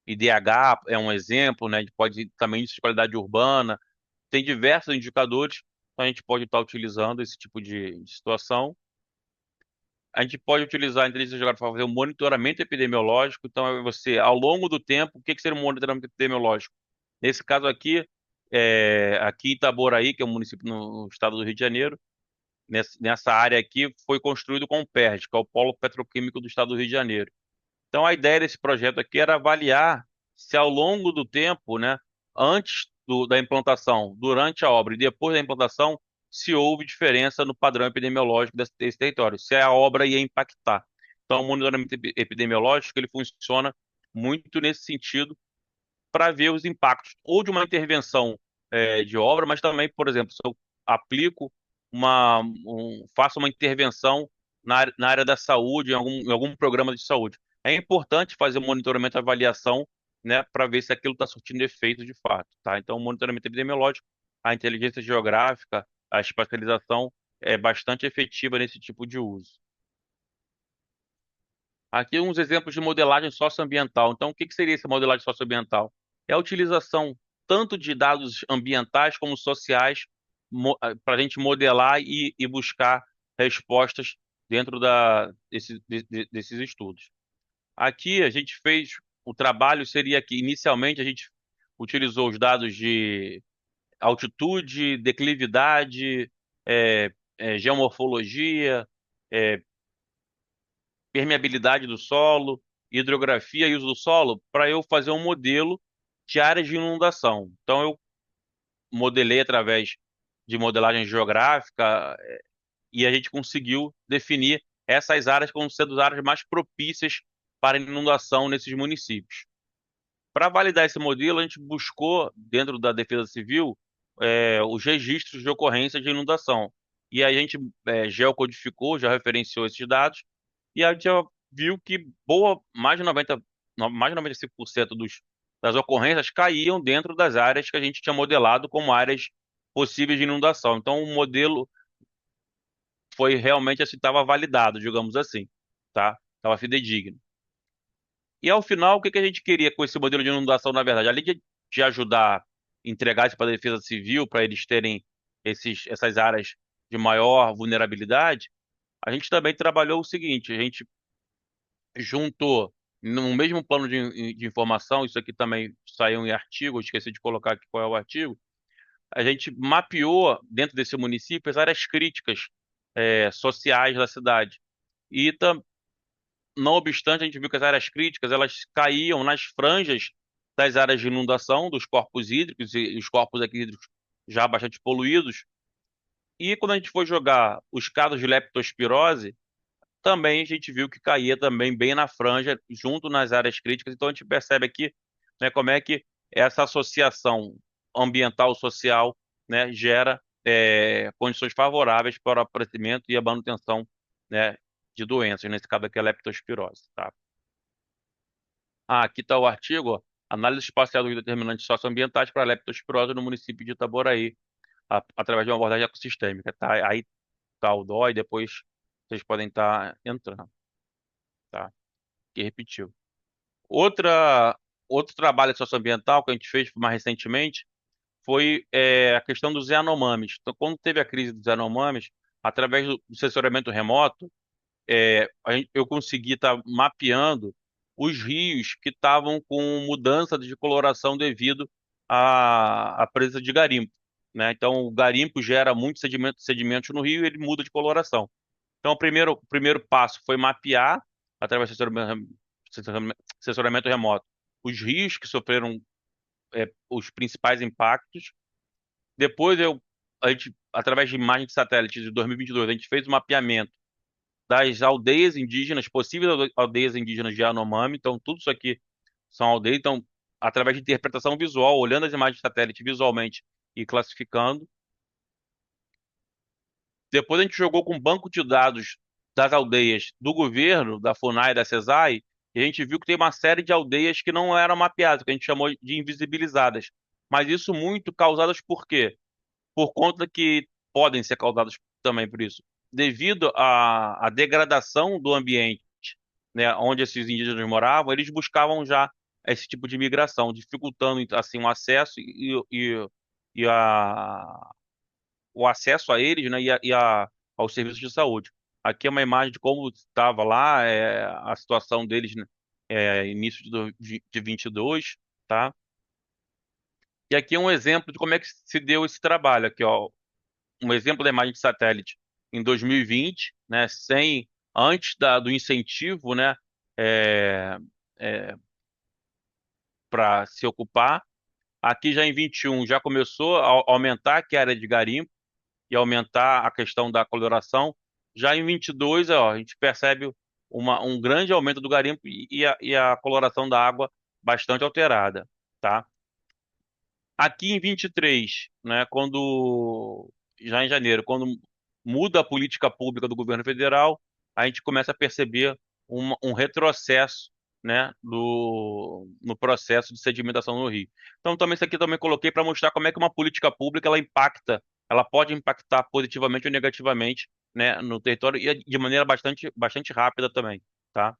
IDH é um exemplo, né, a gente pode também índice de qualidade urbana, tem diversos indicadores, então a gente pode estar utilizando esse tipo de situação. A gente pode utilizar a inteligência geográfica para fazer um monitoramento epidemiológico. Então, é você, ao longo do tempo, o que que seria um monitoramento epidemiológico? Nesse caso aqui, aqui em Itaboraí, que é um município no estado do Rio de Janeiro, nessa área aqui foi construído com o PERJ, que é o Polo Petroquímico do estado do Rio de Janeiro. Então, a ideia desse projeto aqui era avaliar se ao longo do tempo, né, antes da implantação, durante a obra e depois da implantação, se houve diferença no padrão epidemiológico desse território, se a obra ia impactar. Então, o monitoramento epidemiológico ele funciona muito nesse sentido para ver os impactos ou de uma intervenção de obra, mas também, por exemplo, se eu aplico faço uma intervenção na área da saúde, em algum programa de saúde. É importante fazer um monitoramento e avaliação, né, para ver se aquilo está surtindo efeito de fato, tá? Então, o monitoramento epidemiológico, a inteligência geográfica, a espacialização é bastante efetiva nesse tipo de uso. Aqui uns exemplos de modelagem socioambiental. Então, o que que seria essa modelagem socioambiental? É a utilização tanto de dados ambientais como sociais para a gente modelar e buscar respostas dentro desses estudos. Aqui a gente fez o trabalho seria que inicialmente a gente utilizou os dados de altitude, declividade, geomorfologia, é, permeabilidade do solo, hidrografia e uso do solo para eu fazer um modelo de áreas de inundação. Então eu modelei através de modelagem geográfica e a gente conseguiu definir essas áreas como sendo as áreas mais propícias para inundação nesses municípios. Para validar esse modelo, a gente buscou, dentro da Defesa Civil, os registros de ocorrência de inundação. E aí a gente geocodificou, já referenciou esses dados, e a gente já viu que mais de 95% das ocorrências caíam dentro das áreas que a gente tinha modelado como áreas possíveis de inundação. Então, o modelo foi realmente assim, estava validado, digamos assim, tá? Estava fidedigno. E ao final, o que que a gente queria com esse modelo de inundação, na verdade? Além de ajudar a entregar isso para a Defesa Civil, para eles terem essas áreas de maior vulnerabilidade, a gente também trabalhou o seguinte: a gente juntou no mesmo plano de informação, isso aqui também saiu em artigo, eu esqueci de colocar aqui qual é o artigo, a gente mapeou dentro desse município as áreas críticas sociais da cidade. E não obstante, a gente viu que as áreas críticas elas caíam nas franjas das áreas de inundação, dos corpos hídricos e os corpos aqui hídricos já bastante poluídos. E quando a gente foi jogar os casos de leptospirose, também a gente viu que caía também bem na franja, junto nas áreas críticas. Então a gente percebe aqui, né, como é que essa associação ambiental social, né, gera condições favoráveis para o aparecimento e a manutenção, né, de doenças, nesse caso aqui a leptospirose, tá? Aqui está o artigo, ó, análise espacial dos determinantes socioambientais para a leptospirose no município de Itaboraí, através de uma abordagem ecossistêmica, tá? Aí está o DOI, depois vocês podem estar entrando, tá? Que repetiu. Outra, outro trabalho socioambiental que a gente fez mais recentemente foi a questão dos Yanomamis. Então, quando teve a crise dos Yanomamis, através do sensoriamento remoto, eu consegui estar mapeando os rios que estavam com mudança de coloração devido à presença de garimpo, né? Então, o garimpo gera muitos sedimentos no rio e ele muda de coloração. Então, o primeiro passo foi mapear, através do sensoramento remoto, os rios que sofreram os principais impactos. Depois, a gente, através de imagens de satélite de 2022, a gente fez o mapeamento das aldeias indígenas, possíveis aldeias indígenas de Yanomami. Então, tudo isso aqui são aldeias. Então, através de interpretação visual, olhando as imagens de satélite visualmente e classificando. Depois a gente jogou com um banco de dados das aldeias do governo, da FUNAI e da CESAI, e a gente viu que tem uma série de aldeias que não eram mapeadas, que a gente chamou de invisibilizadas. Mas isso muito causadas por quê? Por conta que podem ser causadas também por isso. Devido à degradação do ambiente, né, onde esses indígenas moravam, eles buscavam já esse tipo de migração, dificultando assim o acesso e o acesso a eles, né, aos serviços de saúde. Aqui é uma imagem de como estava lá, a situação deles, né, início de 22, tá? E aqui é um exemplo de como é que se deu esse trabalho. Aqui, ó, um exemplo da imagem de satélite em 2020, né, antes do incentivo, né, é, para se ocupar. Aqui já em 21 já começou a aumentar aqui a área de garimpo e aumentar a questão da coloração. Já em 22, ó, a gente percebe um grande aumento do garimpo e a coloração da água bastante alterada, tá? Aqui em 23, né, já em janeiro, quando muda a política pública do governo federal, a gente começa a perceber um retrocesso, né, no processo de sedimentação no rio. Então, também isso aqui também coloquei para mostrar como é que uma política pública ela pode impactar positivamente ou negativamente, né, no território e de maneira bastante rápida também, tá?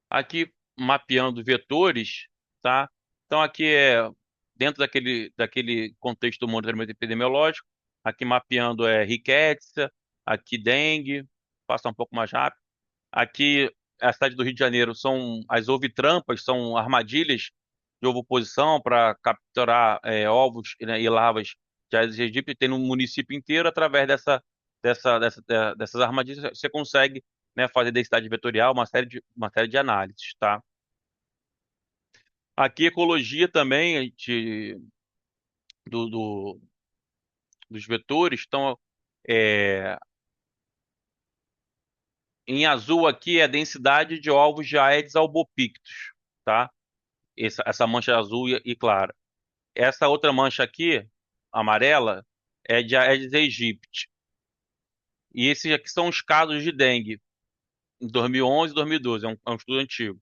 Aqui mapeando vetores, tá? Então aqui dentro daquele contexto do monitoramento epidemiológico, aqui mapeando rickettsia, aqui dengue, passar um pouco mais rápido. Aqui a cidade do Rio de Janeiro são as ovitrampas, são armadilhas de ovoposição para capturar ovos, né, e larvas de Aedes aegypti, tem no município inteiro através dessas armadilhas você consegue, né, fazer densidade vetorial, uma série de análises, tá? Aqui, ecologia também, do- do- dos vetores. Então, é, Em azul aqui é a densidade de ovos de Aedes albopictus, tá? Essa mancha azul e clara. Essa outra mancha aqui, amarela, é de Aedes aegypti. E esses aqui são os casos de dengue, em 2011 e 2012, é um estudo antigo.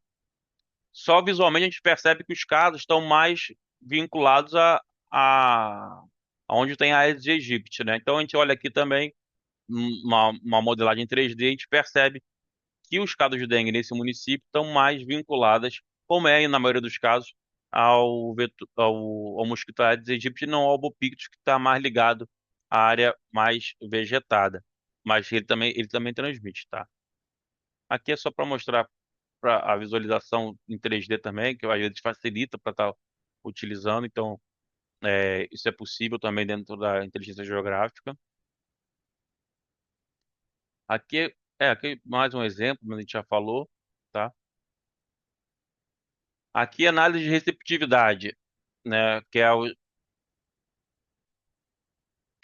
Só visualmente a gente percebe que os casos estão mais vinculados a onde tem a Aedes aegypti, né? Então a gente olha aqui também uma modelagem 3D, a gente percebe que os casos de dengue nesse município estão mais vinculadas, como é na maioria dos casos, ao mosquito Aedes aegypti, não ao albopictus, que está mais ligado à área mais vegetada. Mas ele também transmite, tá? Aqui é só para mostrar a visualização em 3D também, que às vezes facilita para estar utilizando. Então, isso é possível também dentro da inteligência geográfica. Aqui mais um exemplo, como a gente já falou, tá? Aqui análise de receptividade, né, que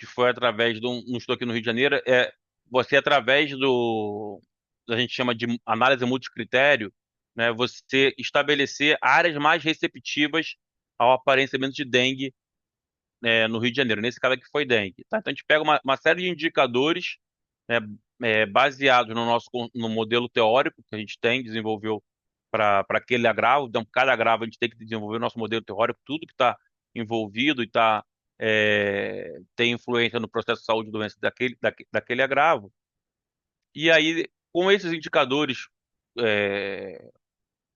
foi através de um estudo aqui no Rio de Janeiro, você através a gente chama de análise multicritério, né, você estabelecer áreas mais receptivas ao aparecimento de dengue, no Rio de Janeiro. Nesse caso aqui foi dengue, tá? Então a gente pega uma série de indicadores, né, baseados no modelo teórico que a gente desenvolveu para aquele agravo. Então, cada agravo a gente tem que desenvolver o nosso modelo teórico, tudo que está envolvido e tem influência no processo de saúde e doença daquele agravo. E aí, com esses indicadores é,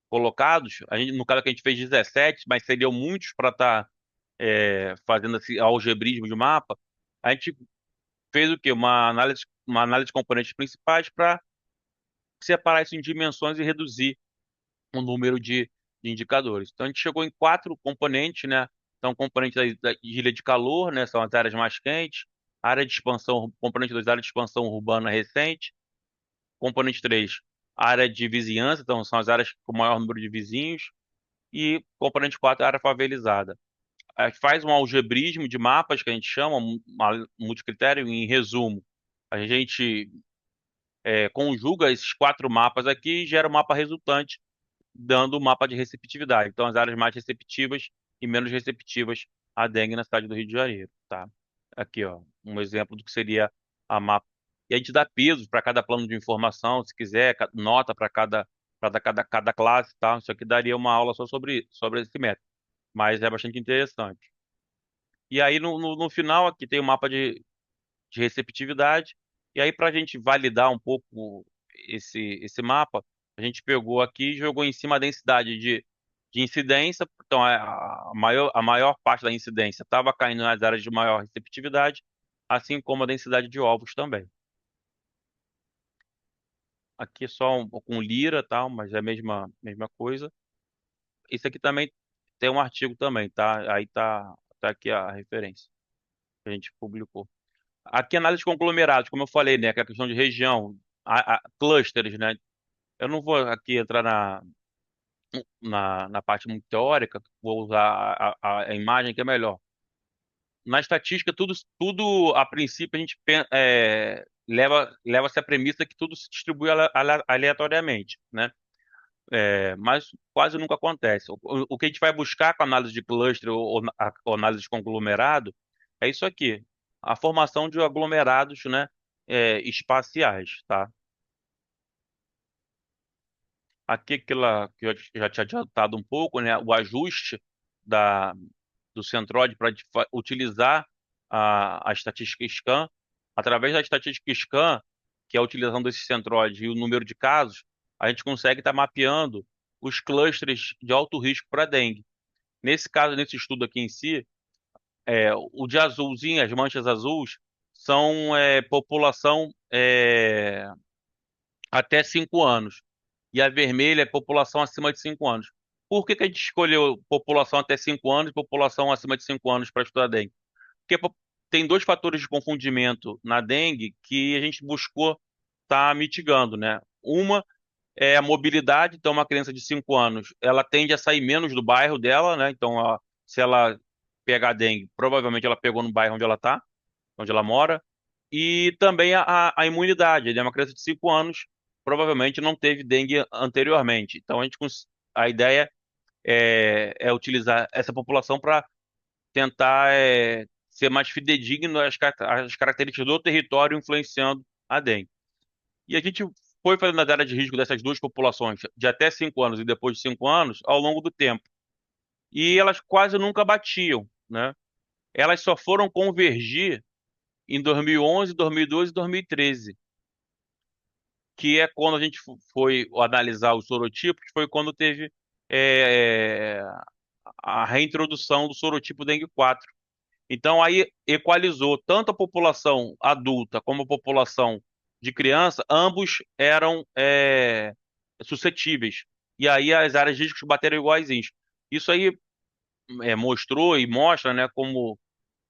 colocados, no caso que a gente fez 17, mas seriam muitos para estar fazendo esse algebrismo de mapa, a gente fez o quê? Uma análise de componentes principais para separar isso em dimensões e reduzir o número de indicadores. Então, a gente chegou em 4 componentes, né? Então, componente da ilha de calor, né? São as áreas mais quentes. Área de expansão, componente 2, área de expansão urbana recente. Componente 3, área de vizinhança, então são as áreas com maior número de vizinhos. E componente 4, área favelizada. A gente faz um algebrismo de mapas, que a gente chama, multicritério, em resumo. A gente conjuga esses 4 mapas aqui e gera o mapa resultante, dando o mapa de receptividade. Então, as áreas mais receptivas e menos receptivas à dengue na cidade do Rio de Janeiro, tá? Aqui, ó, um exemplo do que seria a mapa. E a gente dá peso para cada plano de informação, se quiser, nota para cada classe, tá? Isso aqui daria uma aula só sobre esse método, mas é bastante interessante. E aí, no final, aqui tem o mapa de receptividade. E aí, para a gente validar um pouco esse mapa, a gente pegou aqui e jogou em cima a densidade de incidência. Então, a maior parte da incidência estava caindo nas áreas de maior receptividade, assim como a densidade de ovos também. Aqui é só com lira, tal, mas é a mesma coisa. Isso aqui também tem um artigo também, tá? Aí tá aqui a referência que a gente publicou. Aqui, análise de conglomerados, como eu falei, né? Que é a questão de região, clusters, né? Eu não vou aqui entrar na parte muito teórica, vou usar a imagem que é melhor. Na estatística, tudo a princípio, a gente leva-se a premissa que tudo se distribui aleatoriamente, né? Mas quase nunca acontece. O que a gente vai buscar com a análise de cluster ou análise de conglomerado é isso aqui, a formação de aglomerados, né, espaciais, tá? Aqui que eu já tinha adiantado um pouco, né, o ajuste da, do Centroid para utilizar a estatística scan. Através da estatística scan, que é a utilização desse Centroid e o número de casos, a gente consegue estar mapeando os clusters de alto risco para dengue. Nesse caso, nesse estudo aqui em si, o de azulzinho, as manchas azuis, são população até 5 anos. E a vermelha é população acima de 5 anos. Por que que a gente escolheu população até 5 anos e população acima de 5 anos para estudar dengue? Porque tem 2 fatores de confundimento na dengue que a gente buscou estar mitigando, né? Uma é a mobilidade. Então, uma criança de 5 anos, ela tende a sair menos do bairro dela, né? Então, se ela pegar dengue, provavelmente ela pegou no bairro onde ela está, onde ela mora. E também a imunidade, né? Uma criança de 5 anos provavelmente não teve dengue anteriormente. Então a ideia é utilizar essa população para tentar ser mais fidedigno às características do território influenciando a dengue. E a gente foi fazendo as áreas de risco dessas duas populações de até 5 anos e depois de 5 anos ao longo do tempo. E elas quase nunca batiam, né? Elas só foram convergir em 2011, 2012 e 2013, que é quando a gente foi analisar os sorotipos, foi quando teve é, a reintrodução do sorotipo dengue 4. Então aí equalizou tanto a população adulta como a população de criança, ambos eram suscetíveis. E aí as áreas de risco bateram iguaizinhos. Isso aí mostrou e mostra, né, como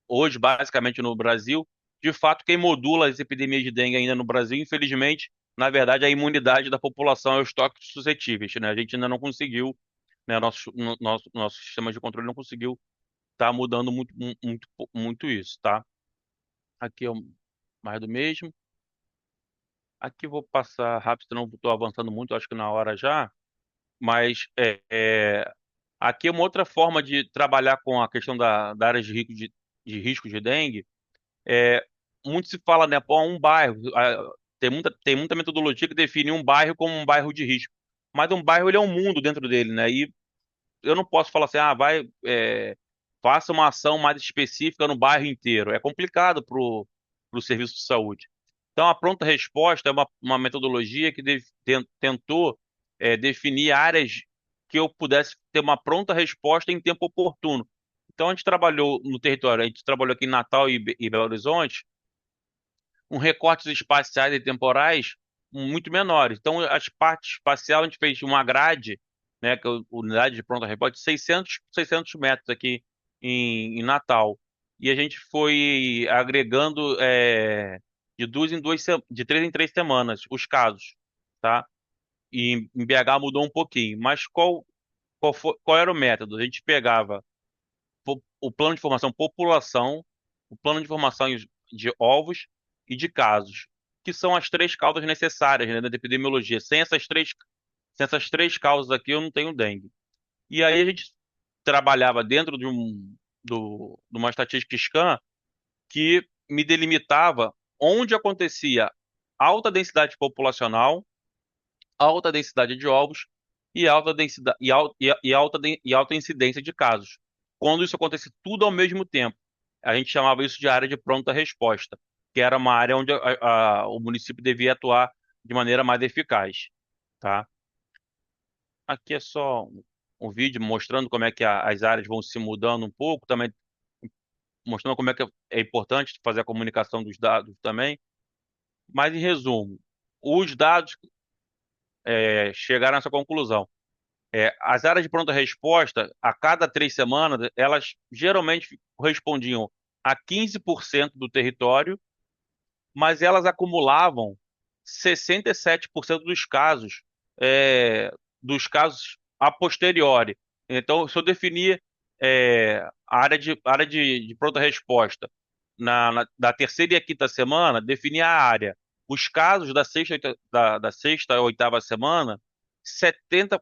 hoje, basicamente no Brasil, de fato, quem modula as epidemias de dengue ainda no Brasil, infelizmente, na verdade, a imunidade da população é os toques suscetíveis, né? A gente ainda não conseguiu, né, nosso sistema de controle não conseguiu estar mudando muito isso, tá? Aqui é mais do mesmo. Aqui eu vou passar rápido, senão estou avançando muito, acho que na hora já. Mas aqui é uma outra forma de trabalhar com a questão da área de risco de dengue. É, muito se fala, né, pô, um bairro. Tem muita metodologia que define um bairro como um bairro de risco. Mas um bairro ele é um mundo dentro dele, né? E eu não posso falar assim, faça uma ação mais específica no bairro inteiro. É complicado pro serviço de saúde. Então, a pronta resposta é uma metodologia que tentou definir áreas que eu pudesse ter uma pronta resposta em tempo oportuno. Então, a gente trabalhou no território, a gente trabalhou aqui em Natal e Belo Horizonte, com recortes espaciais e temporais muito menores. Então, as partes espaciais, a gente fez uma grade, né, que é a unidade de pronta resposta, de 600 metros aqui em Natal. E a gente foi agregando de 3 em 3 semanas os casos, tá? E em BH mudou um pouquinho. Mas qual era o método? A gente pegava o plano de formação população, o plano de formação de ovos e de casos, que são as três causas necessárias, né, da epidemiologia. Sem essas três causas aqui, eu não tenho dengue. E aí a gente trabalhava dentro de uma estatística scan que me delimitava onde acontecia alta densidade populacional, alta densidade de ovos e alta densidade e alta incidência de casos. Quando isso acontece tudo ao mesmo tempo, a gente chamava isso de área de pronta resposta, que era uma área onde o município devia atuar de maneira mais eficaz, tá? Aqui é só um vídeo mostrando como é que as áreas vão se mudando um pouco, também mostrando como é que é importante fazer a comunicação dos dados também. Mas em resumo, os dados chegaram a essa conclusão. As áreas de pronta resposta, a cada 3 semanas, elas geralmente correspondiam a 15% do território, mas elas acumulavam 67% dos casos a posteriori. Então, se eu definir a área de pronta resposta da terceira e a quinta semana, definir a área. Os casos da sexta a oitava semana,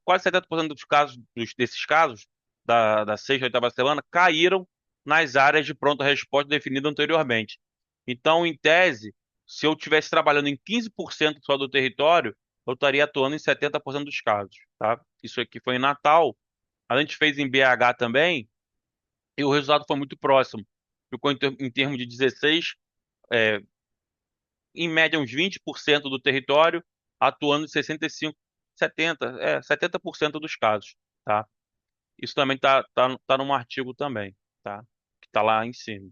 quase 70% dos casos, desses casos, da sexta e oitava semana, caíram nas áreas de pronta resposta definidas anteriormente. Então, em tese, se eu estivesse trabalhando em 15% só do território, eu estaria atuando em 70% dos casos, tá? Isso aqui foi em Natal. A gente fez em BH também, e o resultado foi muito próximo. Ficou em termos de 16, é, em média uns 20% do território, atuando em 65, 70% dos casos, tá? Isso também tá num artigo também, tá? Que tá lá em cima.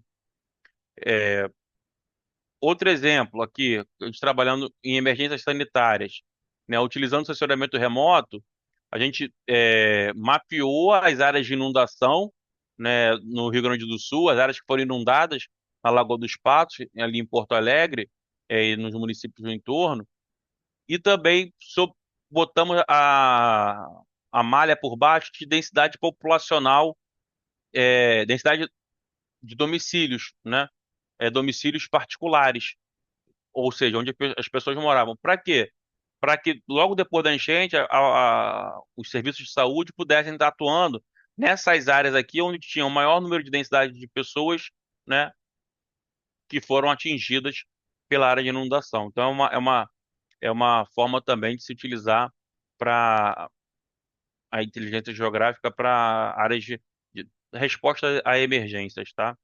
Outro exemplo aqui, a gente trabalhando em emergências sanitárias, né, utilizando o sensoriamento remoto, a gente mapeou as áreas de inundação, né, no Rio Grande do Sul, as áreas que foram inundadas na Lagoa dos Patos, ali em Porto Alegre, e nos municípios do entorno, e também botamos a malha por baixo de densidade populacional, densidade de domicílios, né, domicílios particulares, ou seja, onde as pessoas moravam. Para quê? para que logo depois da enchente os serviços de saúde pudessem estar atuando nessas áreas aqui onde tinha o maior número de densidade de pessoas, né, que foram atingidas pela área de inundação. Então é uma forma também de se utilizar para a inteligência geográfica para áreas de resposta a emergências, tá?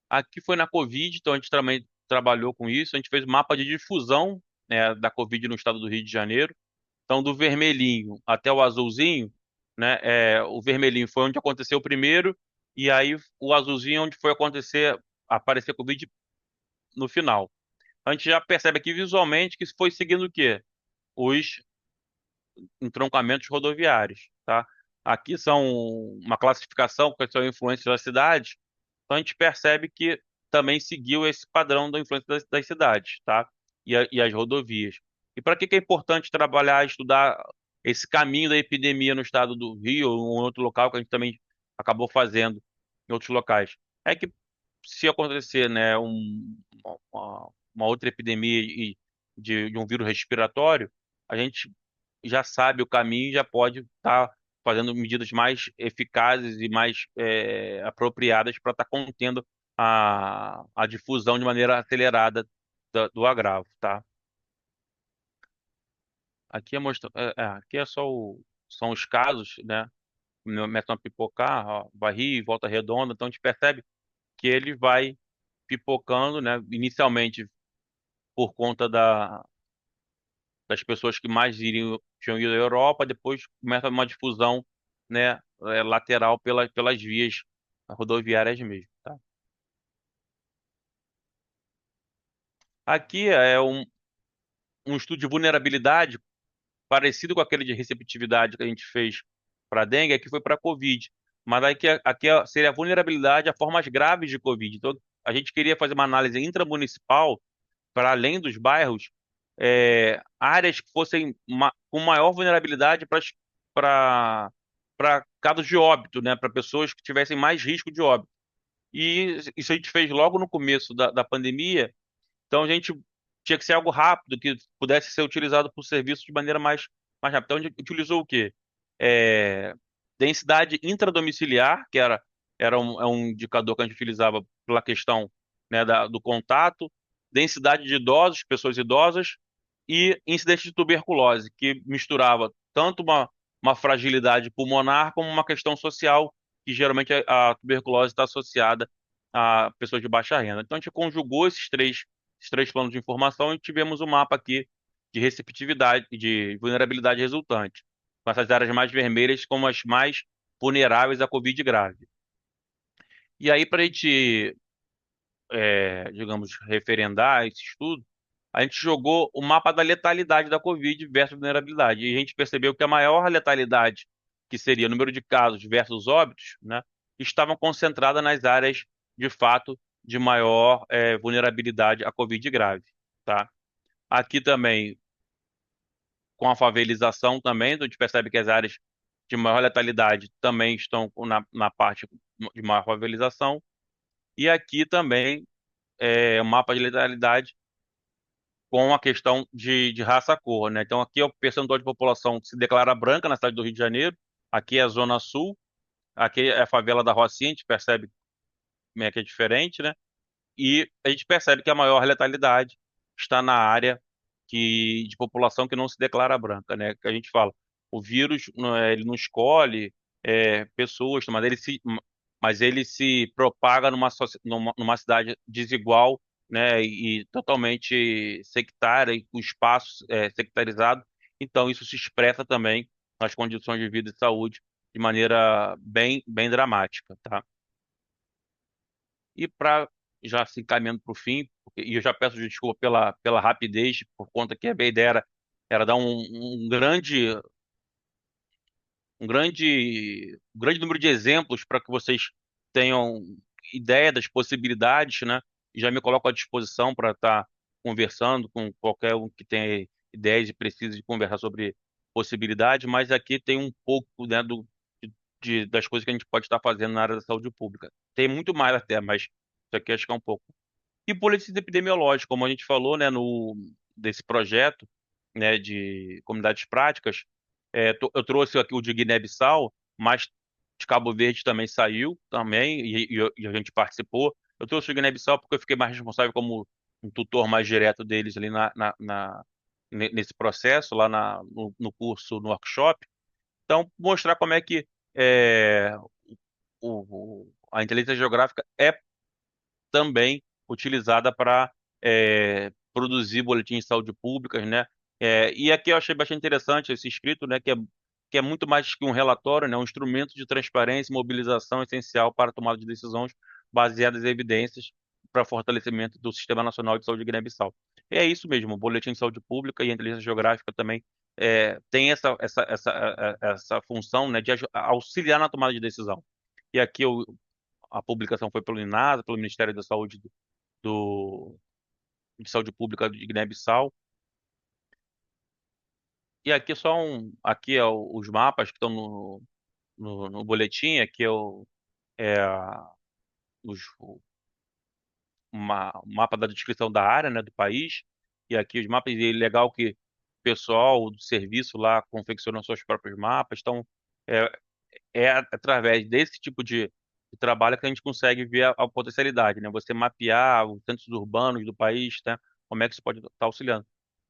Aqui foi na Covid, então a gente também trabalhou com isso. A gente fez um mapa de difusão, né, da Covid no estado do Rio de Janeiro. Então, do vermelhinho até o azulzinho, né, o vermelhinho foi onde aconteceu primeiro, e aí o azulzinho é onde foi aparecer Covid no final. A gente já percebe aqui visualmente que isso foi seguindo o quê? Os entroncamentos rodoviários, tá? Aqui são uma classificação com são influências das cidades, então a gente percebe que também seguiu esse padrão da influência das cidades, tá? E as rodovias. E para que é importante trabalhar, estudar esse caminho da epidemia no estado do Rio ou em outro local que a gente também acabou fazendo em outros locais? É que se acontecer, né, uma outra epidemia de um vírus respiratório, a gente já sabe o caminho e já pode estar fazendo medidas mais eficazes e mais apropriadas para estar contendo a difusão de maneira acelerada do agravo, tá? Aqui aqui são os casos, né? Começam a pipocar, ó, Barri, Volta Redonda, então a gente percebe que ele vai pipocando, né? Inicialmente por conta das pessoas que mais tinham ido à Europa, depois começa uma difusão, né, lateral pelas vias rodoviárias mesmo, tá? Aqui é um estudo de vulnerabilidade parecido com aquele de receptividade que a gente fez para dengue, aqui foi para Covid. Mas aqui seria a vulnerabilidade a formas graves de Covid. Então, a gente queria fazer uma análise intramunicipal para além dos bairros, áreas que fossem com maior vulnerabilidade para casos de óbito, né? Para pessoas que tivessem mais risco de óbito. E isso a gente fez logo no começo da pandemia, então a gente tinha que ser algo rápido, que pudesse ser utilizado por serviço de maneira mais rápida. Então a gente utilizou o quê? É, densidade intradomiciliar, que é um indicador que a gente utilizava pela questão, né, do contato, densidade de idosos, pessoas idosas, e incidência de tuberculose, que misturava tanto uma fragilidade pulmonar como uma questão social, que geralmente a tuberculose está associada a pessoas de baixa renda. Então a gente conjugou esses três planos de informação e tivemos um mapa aqui de receptividade, de vulnerabilidade resultante, com essas áreas mais vermelhas como as mais vulneráveis à Covid grave. E aí, para a gente, digamos, referendar esse estudo, a gente jogou o mapa da letalidade da Covid versus vulnerabilidade. E a gente percebeu que a maior letalidade, que seria o número de casos versus óbitos, né, estavam concentradas nas áreas, de fato, de maior vulnerabilidade à Covid grave, tá? Aqui também, com a favelização também, a gente percebe que as áreas de maior letalidade também estão na parte de maior favelização. E aqui também o mapa de letalidade com a questão de raça-cor, né? Então aqui é o percentual de população que se declara branca na cidade do Rio de Janeiro, aqui é a Zona Sul, aqui é a favela da Rocinha, a gente percebe como é que é diferente, né? E a gente percebe que a maior letalidade está na área de população que não se declara branca, né? Que a gente fala, o vírus, ele não escolhe pessoas, mas ele se propaga numa cidade desigual, né? E totalmente sectária e com espaço sectarizado. Então isso se expressa também nas condições de vida e saúde de maneira bem, bem dramática, tá? E para já se encaminhando para o fim, e eu já peço desculpa pela rapidez, por conta que a minha ideia era dar um grande número de exemplos para que vocês tenham ideia das possibilidades, né? E já me coloco à disposição para estar conversando com qualquer um que tenha ideias e precise de conversar sobre possibilidades, mas aqui tem um pouco, né, das coisas que a gente pode estar fazendo na área da saúde pública. Tem muito mais até, mas isso aqui acho que é um pouco. E políticas epidemiológicas, como a gente falou, né, desse projeto, né, de comunidades práticas, eu trouxe aqui o de Guiné-Bissau, mas de Cabo Verde também saiu também e a gente participou. Eu trouxe o Guiné-Bissau porque eu fiquei mais responsável como um tutor mais direto deles ali nesse processo, lá no curso, no workshop. Então, mostrar como é que é, a inteligência geográfica é também utilizada para produzir boletins de saúde públicas, né? E aqui eu achei bastante interessante esse escrito, né? Que é muito mais que um relatório, né? Um instrumento de transparência e mobilização essencial para a tomada de decisões baseadas em evidências para fortalecimento do Sistema Nacional de Saúde de Guiné-Bissau. E é isso mesmo, o boletim de saúde pública e a inteligência geográfica também tem essa função, né? De auxiliar na tomada de decisão. E aqui a publicação foi pelo INASA, pelo Ministério da Saúde do, de Saúde Pública de Guiné-Bissau. E aqui aqui os mapas que estão no boletim, aqui o o mapa da descrição da área, né, do país, e aqui os mapas, e é legal que o pessoal do serviço lá confecciona seus próprios mapas, então é, é através desse tipo de trabalho que a gente consegue ver a potencialidade, né? Você mapear os centros urbanos do país, né? Como é que isso pode estar auxiliando.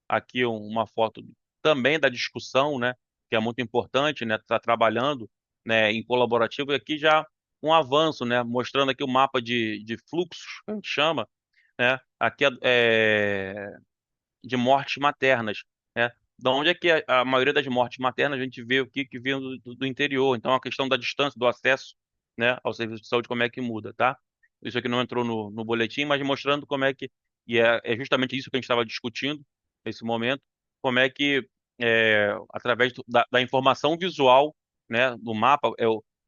Aqui uma foto também da discussão, né? Que é muito importante, né? Estar trabalhando, né? Em colaborativo e aqui já um avanço, né? Mostrando aqui o mapa de fluxos, que a gente chama, né? Aqui de mortes maternas, né? Da onde é que a maioria das mortes maternas a gente vê o que vem do interior. Então, a questão da distância, do acesso, né, ao serviço de saúde, como é que muda, tá? Isso aqui não entrou no boletim, mas mostrando como é que, e é justamente isso que a gente estava discutindo nesse momento, como é que, através da informação visual, né, do mapa,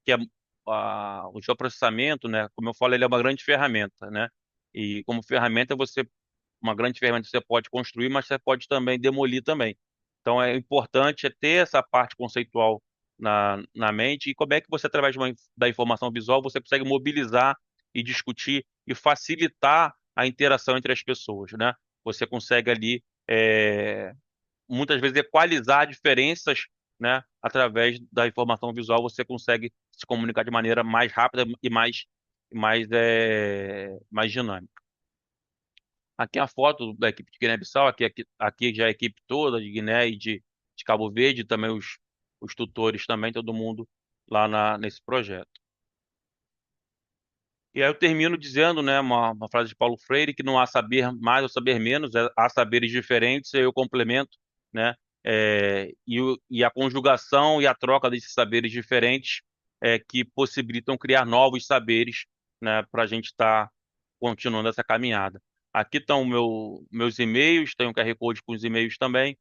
que é o geoprocessamento, né, como eu falo, ele é uma grande ferramenta, né? E como ferramenta você uma grande ferramenta que você pode construir, mas você pode também demolir também. Então é importante ter essa parte conceitual na mente e como é que você, através da informação visual, você consegue mobilizar e discutir e facilitar a interação entre as pessoas, né? Você consegue ali, muitas vezes, equalizar diferenças, né? Através da informação visual, você consegue se comunicar de maneira mais rápida e mais dinâmica. Aqui é a foto da equipe de Guiné-Bissau, aqui já é a equipe toda de Guiné e de Cabo Verde, também os tutores também, todo mundo lá nesse projeto. E aí eu termino dizendo, né, uma frase de Paulo Freire, que não há saber mais ou saber menos, há saberes diferentes, e aí eu complemento, né, e a conjugação e a troca desses saberes diferentes que possibilitam criar novos saberes, né, para a gente estar continuando essa caminhada. Aqui estão meus e-mails, tem um QR Code com os e-mails também,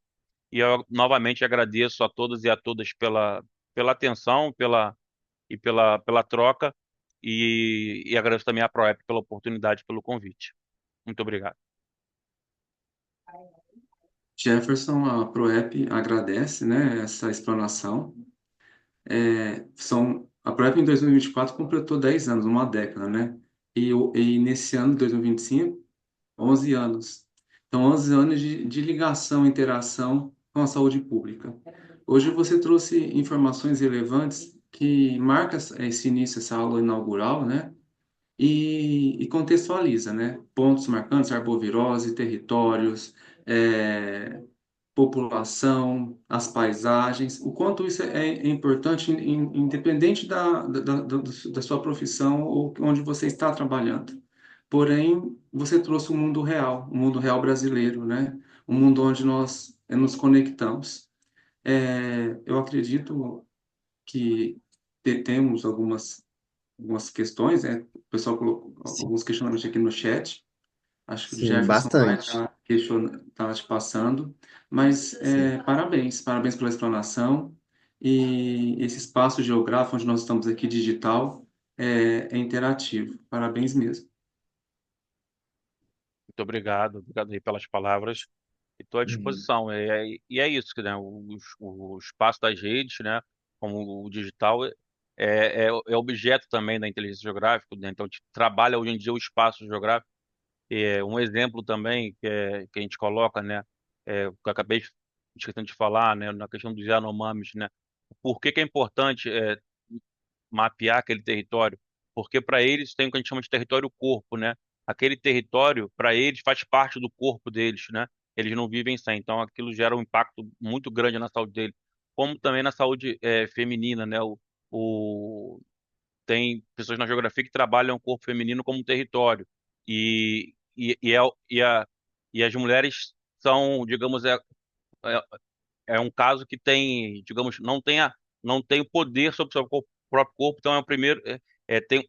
e eu novamente agradeço a todos e a todas pela atenção, pela troca, e agradeço também à ProEP pela oportunidade, pelo convite. Muito obrigado. Jefferson, a ProEP agradece, né, essa explanação. A ProEP em 2024 completou 10 anos, uma década, né? E nesse ano, 2025, 11 anos. Então, 11 anos de ligação, interação com a saúde pública. Hoje você trouxe informações relevantes que marcam esse início, essa aula inaugural, né? E contextualiza, né? Pontos marcantes, arbovirose, territórios, é, população, as paisagens, o quanto isso é importante, independente da sua profissão ou onde você está trabalhando. Porém, você trouxe o mundo real brasileiro, né? Um mundo onde nós nos conectamos. Eu acredito que temos algumas questões, né? O pessoal colocou Sim, alguns questionamentos aqui no chat. Acho que o sim, Jefferson vai bastante. estar te passando, mas Sim. parabéns pela explanação e esse espaço geográfico onde nós estamos aqui digital é interativo. Parabéns mesmo. Muito obrigado aí pelas palavras. Estou à Hum, disposição. E é isso, né? O espaço das redes, né? Como o digital é objeto também da inteligência geográfica, né? Então, a gente trabalha hoje em dia o espaço geográfico. Um exemplo também que a gente coloca, né? que eu acabei esquecendo de falar, né, na questão dos Yanomamis, né? Por que que é importante mapear aquele território? Porque para eles tem o que a gente chama de território corpo, né? Aquele território, para eles, faz parte do corpo deles, né? Eles não vivem sem. Então, aquilo gera um impacto muito grande na saúde deles, como também na saúde feminina, né? O, tem pessoas na geografia que trabalham o corpo feminino como um território. E, e, e, é- e, a, e as mulheres são, digamos, é, é um caso que tem, digamos, não tem o poder sobre o seu próprio corpo, então é o primeiro,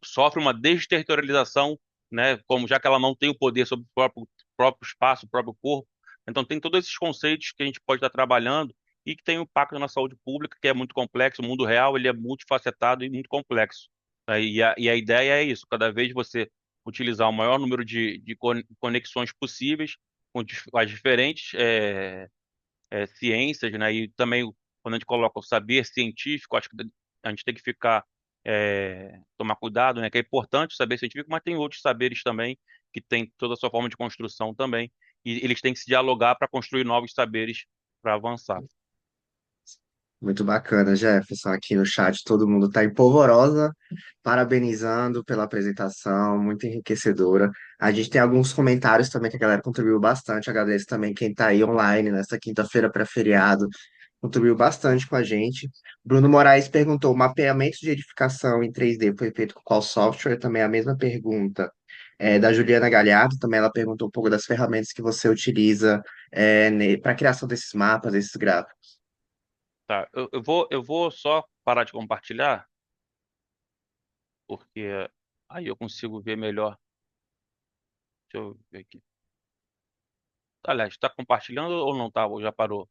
sofre uma desterritorialização, né, como já que ela não tem o poder sobre o próprio espaço, o próprio corpo. Então tem todos esses conceitos que a gente pode estar trabalhando e que tem um impacto na saúde pública, que é muito complexo. O mundo real, ele é multifacetado e muito complexo. Né? E a ideia é isso, cada vez você utilizar o maior número de conexões possíveis com as diferentes ciências, né? E também quando a gente coloca o saber científico, acho que a gente tem que tomar cuidado, né? Que é importante o saber científico, mas tem outros saberes também que tem toda a sua forma de construção também, e eles têm que se dialogar para construir novos saberes para avançar. Muito bacana, Jefferson. Aqui no chat todo mundo está em polvorosa, parabenizando pela apresentação, muito enriquecedora. A gente tem alguns comentários também que a galera contribuiu bastante. Agradeço também quem está aí online nesta quinta-feira pré-feriado, contribuiu bastante com a gente. Bruno Moraes perguntou: o mapeamento de edificação em 3D foi feito com qual software? Também a mesma pergunta. Da Juliana Galhardo, também ela perguntou um pouco das ferramentas que você utiliza para a criação desses mapas, desses gráficos. Tá, eu vou só parar de compartilhar, porque aí eu consigo ver melhor. Deixa eu ver aqui. Aliás, está compartilhando ou não está? Ou já parou?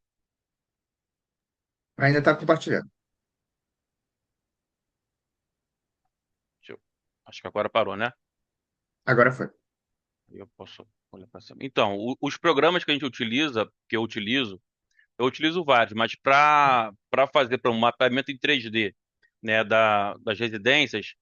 Ainda está compartilhando. Acho que agora parou, né? Agora foi. Eu posso olhar para cima. Então, os programas que a gente utiliza, que eu utilizo vários, mas para fazer para um mapeamento em 3D, né, das residências,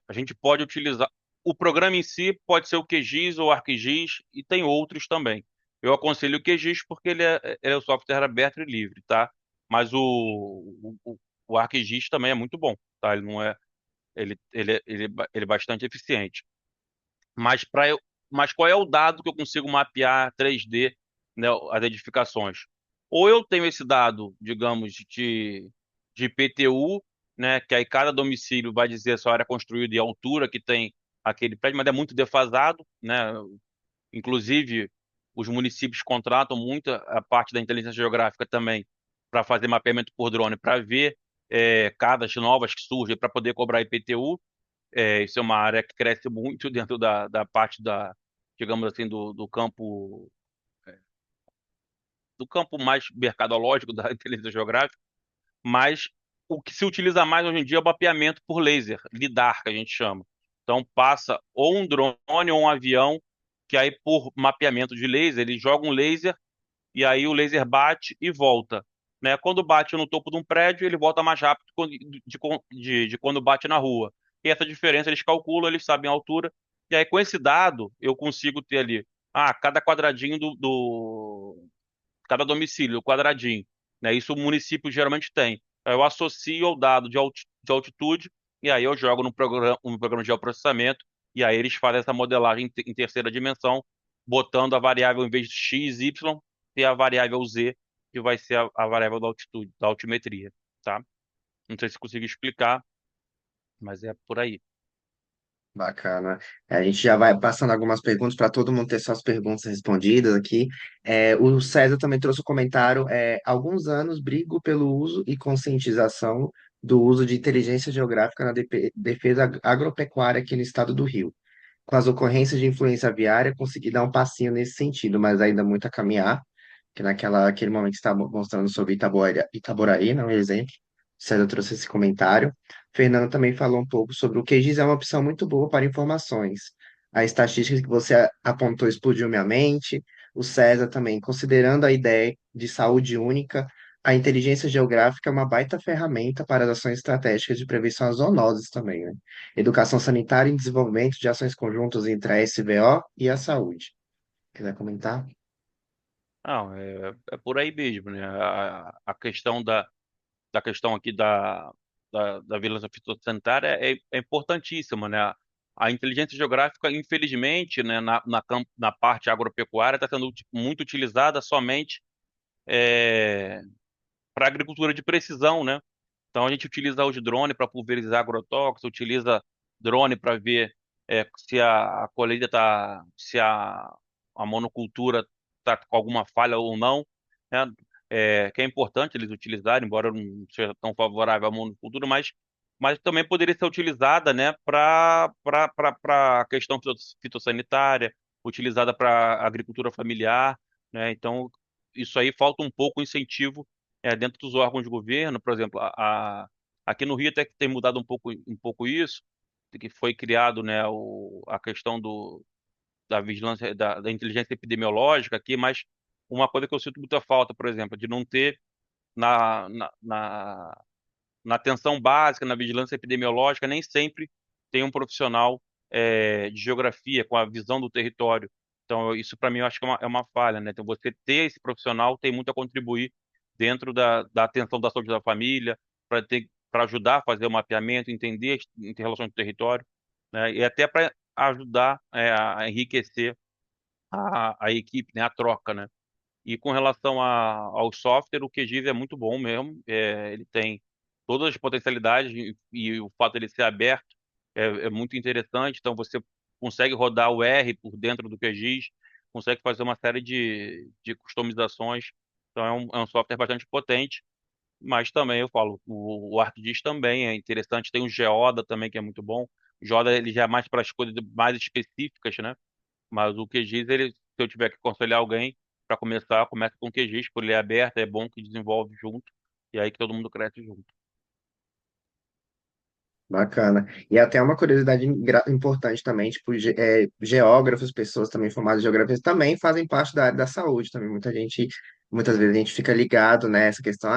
a gente pode utilizar. O programa em si pode ser o QGIS ou o ArcGIS e tem outros também. Eu aconselho o QGIS porque ele é o software aberto e livre, tá? Mas o ArcGIS também é muito bom, tá? Ele não é, ele é bastante eficiente. Mas, mas qual é o dado que eu consigo mapear 3D, né, as edificações? Ou eu tenho esse dado, digamos, de IPTU, né, que aí cada domicílio vai dizer a sua área construída e a altura que tem aquele prédio, mas é muito defasado, né? Inclusive, os municípios contratam muito a parte da inteligência geográfica também para fazer mapeamento por drone, para ver casas novas que surgem para poder cobrar IPTU. Isso é uma área que cresce muito dentro da parte digamos assim, do campo mais mercadológico da inteligência geográfica, mas o que se utiliza mais hoje em dia é o mapeamento por laser, lidar, que a gente chama. Então passa ou um drone ou um avião, que aí por mapeamento de laser, ele joga um laser e aí o laser bate e volta. Né? Quando bate no topo de um prédio, ele volta mais rápido de quando bate na rua. E essa diferença eles calculam, eles sabem a altura. E aí, com esse dado, eu consigo ter ali, cada quadradinho cada domicílio, o quadradinho. Né? Isso o município geralmente tem. Aí eu associo ao dado de altitude, e aí eu jogo no programa de geoprocessamento, e aí eles fazem essa modelagem em terceira dimensão, botando a variável em vez de x, y, ter a variável z, que vai ser a variável da altitude, da altimetria, tá? Não sei se consigo explicar, mas é por aí. Bacana. A gente já vai passando algumas perguntas para todo mundo ter suas perguntas respondidas aqui. O César também trouxe um comentário. Há alguns anos brigo pelo uso e conscientização do uso de inteligência geográfica na defesa agropecuária aqui no estado do Rio. Com as ocorrências de influência aviária, consegui dar um passinho nesse sentido, mas ainda muito a caminhar, que aquele momento que você está mostrando sobre Itaboraí, não é um exemplo. César trouxe esse comentário. Fernando também falou um pouco sobre o QGIS é uma opção muito boa para informações. A estatística que você apontou explodiu minha mente. O César também, considerando a ideia de saúde única, a inteligência geográfica é uma baita ferramenta para as ações estratégicas de prevenção às zoonoses também, né? Educação sanitária e desenvolvimento de ações conjuntas entre a SVO e a saúde. Quiser comentar? Não, é por aí mesmo, né? A questão da questão aqui da vigilância fitossanitária é importantíssima, né? A inteligência geográfica, infelizmente, né, na parte agropecuária, está sendo muito utilizada somente para agricultura de precisão, né? Então a gente utiliza os drones para pulverizar agrotóxicos, utiliza drone para ver se a colheita tá, se a monocultura está com alguma falha ou não, né? Que é importante eles utilizarem, embora eu não seja tão favorável à monocultura, mas também poderia ser utilizada, né, para a questão fitossanitária, utilizada para agricultura familiar, né? Então isso aí falta um pouco o incentivo dentro dos órgãos de governo, por exemplo, aqui no Rio até que tem mudado um pouco isso, de que foi criado, né, a questão da vigilância, da inteligência epidemiológica aqui, mas uma coisa que eu sinto muita falta, por exemplo, de não ter na, na, na, na atenção básica, na vigilância epidemiológica, nem sempre tem um profissional de geografia com a visão do território. Então, isso para mim eu acho que é uma falha, né? Então, você ter esse profissional tem muito a contribuir dentro da atenção da saúde da família, para ajudar a fazer o mapeamento, entender as interrelações do território, né? E até para ajudar a enriquecer a equipe, né? A troca, né? E com relação ao software, o QGIS é muito bom mesmo. Ele tem todas as potencialidades e o fato dele ser aberto é muito interessante. Então você consegue rodar o R por dentro do QGIS, consegue fazer uma série de customizações. Então é um software bastante potente. Mas também eu falo, o ArcGIS também é interessante. Tem o Geoda também que é muito bom. O Geoda ele já é mais para as coisas mais específicas, né? Mas o QGIS, se eu tiver que aconselhar alguém para começar, começa com o QGIS, por ele é aberto, é bom que desenvolve junto, e aí que todo mundo cresce junto. Bacana. E até uma curiosidade importante também, tipo, geógrafos, pessoas também formadas em geografia também fazem parte da área da saúde também. Muitas vezes a gente fica ligado nessa questão,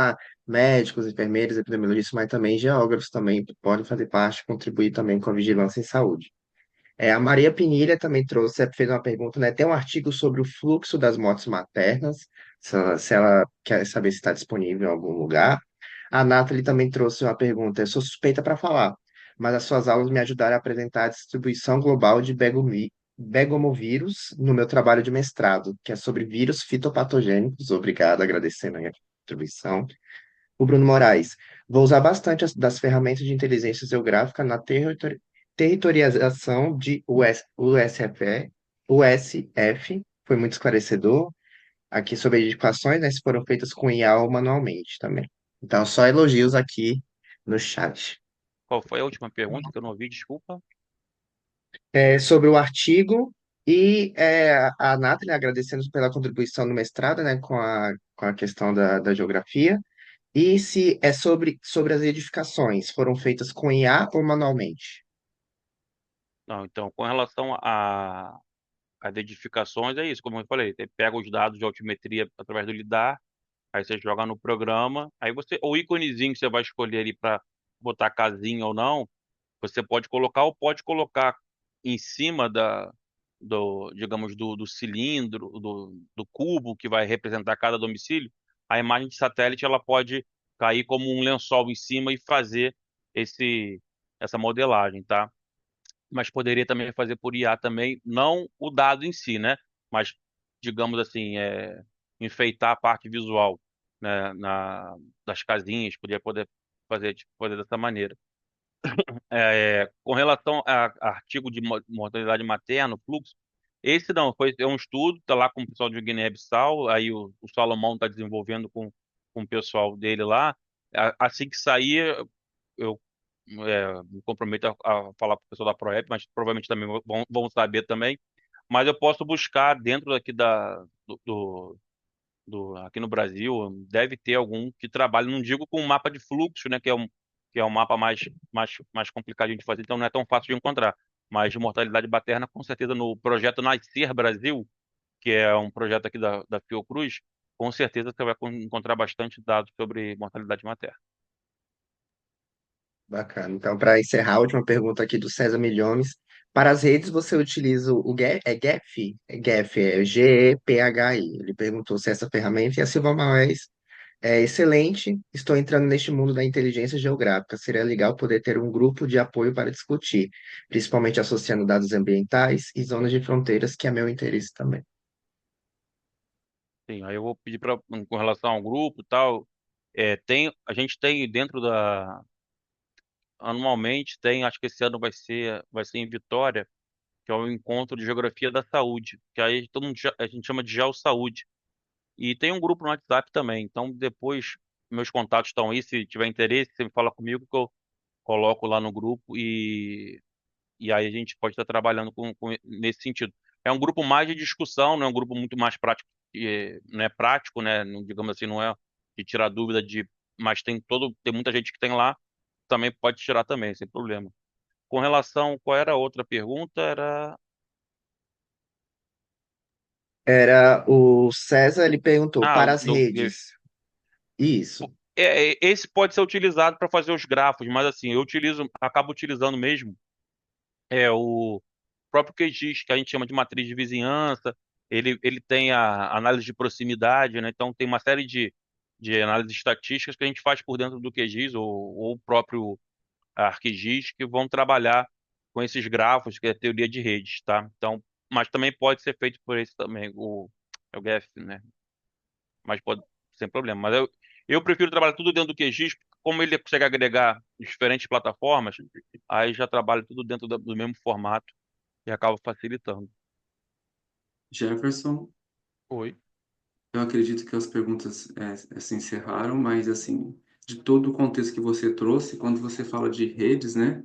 médicos, enfermeiros, epidemiologistas, mas também geógrafos também podem fazer parte, contribuir também com a vigilância em saúde. A Maria Pinilha também fez uma pergunta, né? Tem um artigo sobre o fluxo das mortes maternas, se ela quer saber se está disponível em algum lugar. A Nathalie também trouxe uma pergunta, eu sou suspeita para falar, mas as suas aulas me ajudaram a apresentar a distribuição global de begomovírus no meu trabalho de mestrado, que é sobre vírus fitopatogênicos. Obrigado, agradecendo aí a contribuição. O Bruno Moraes. Vou usar bastante das ferramentas de inteligência geográfica na territorialização de USF. Foi muito esclarecedor. Aqui sobre edificações, né, se foram feitas com IA ou manualmente também. Então, só elogios aqui no chat. Qual foi a última pergunta que eu não ouvi? Desculpa. Sobre o artigo e a Nathalie agradecendo pela contribuição no mestrado, né, com a questão da geografia. E se é sobre as edificações, foram feitas com IA ou manualmente? Não, então, com relação às edificações, é isso, como eu falei, você pega os dados de altimetria através do lidar, aí você joga no programa, aí o íconezinho que você vai escolher ali para botar casinha ou não, você pode colocar ou pode colocar em cima digamos, do cilindro, do cubo que vai representar cada domicílio, a imagem de satélite ela pode cair como um lençol em cima e fazer essa modelagem, tá? Mas poderia também fazer por IA também, não o dado em si, né? Mas, digamos assim, enfeitar a parte visual, né, das casinhas, poder fazer dessa maneira. Com relação a artigo de mortalidade materna, fluxo, esse não, é um estudo, está lá com o pessoal de Guiné-Bissau, aí o Salomão está desenvolvendo com o pessoal dele lá. Assim que sair, eu me comprometo a falar para o pessoal da Proep, mas provavelmente também vão saber também. Mas eu posso buscar dentro aqui aqui no Brasil, deve ter algum que trabalhe, não digo com um mapa de fluxo, né, que é um mapa mais complicadinho de fazer, então não é tão fácil de encontrar. Mas de mortalidade materna, com certeza no projeto Nascer Brasil, que é um projeto aqui da Fiocruz, com certeza você vai encontrar bastante dados sobre mortalidade materna. Bacana. Então, para encerrar, a última pergunta aqui do César Milhomes. Para as redes, você utiliza o GEF? É GEF? É GEF, é GEPHI. Ele perguntou se essa ferramenta e a Silva Moraes é excelente. Estou entrando neste mundo da inteligência geográfica. Seria legal poder ter um grupo de apoio para discutir, principalmente associando dados ambientais e zonas de fronteiras, que é meu interesse também. Sim, aí eu vou pedir para com relação ao grupo e tal, a gente tem dentro anualmente tem, acho que esse ano vai ser em Vitória, que é o encontro de geografia da saúde, que aí todo mundo a gente chama de Geossaúde. E tem um grupo no WhatsApp também. Então depois meus contatos estão aí, se tiver interesse, você me fala comigo que eu coloco lá no grupo e aí a gente pode estar trabalhando nesse sentido. É um grupo mais de discussão, não é um grupo muito mais prático, não é prático, né? Digamos assim, não é de tirar dúvida mas tem muita gente que tem lá, também pode tirar também, sem problema. Com relação, qual era a outra pergunta? Era, Era o César, ele perguntou para as do redes. Isso. esse pode ser utilizado para fazer os grafos, mas assim, acabo utilizando mesmo o próprio QGIS, que a gente chama de matriz de vizinhança. Ele tem a análise de proximidade, né? Então tem uma série de análises estatísticas que a gente faz por dentro do QGIS ou o próprio ArcGIS que vão trabalhar com esses grafos, que é a teoria de redes, tá? Então, mas também pode ser feito por esse também, é o GEF, né? Mas pode, sem problema. Mas eu prefiro trabalhar tudo dentro do QGIS, porque como ele consegue agregar diferentes plataformas, aí já trabalho tudo dentro do mesmo formato e acaba facilitando. Jefferson, Oi. eu acredito que as perguntas se encerraram, mas assim, de todo o contexto que você trouxe, quando você fala de redes, né?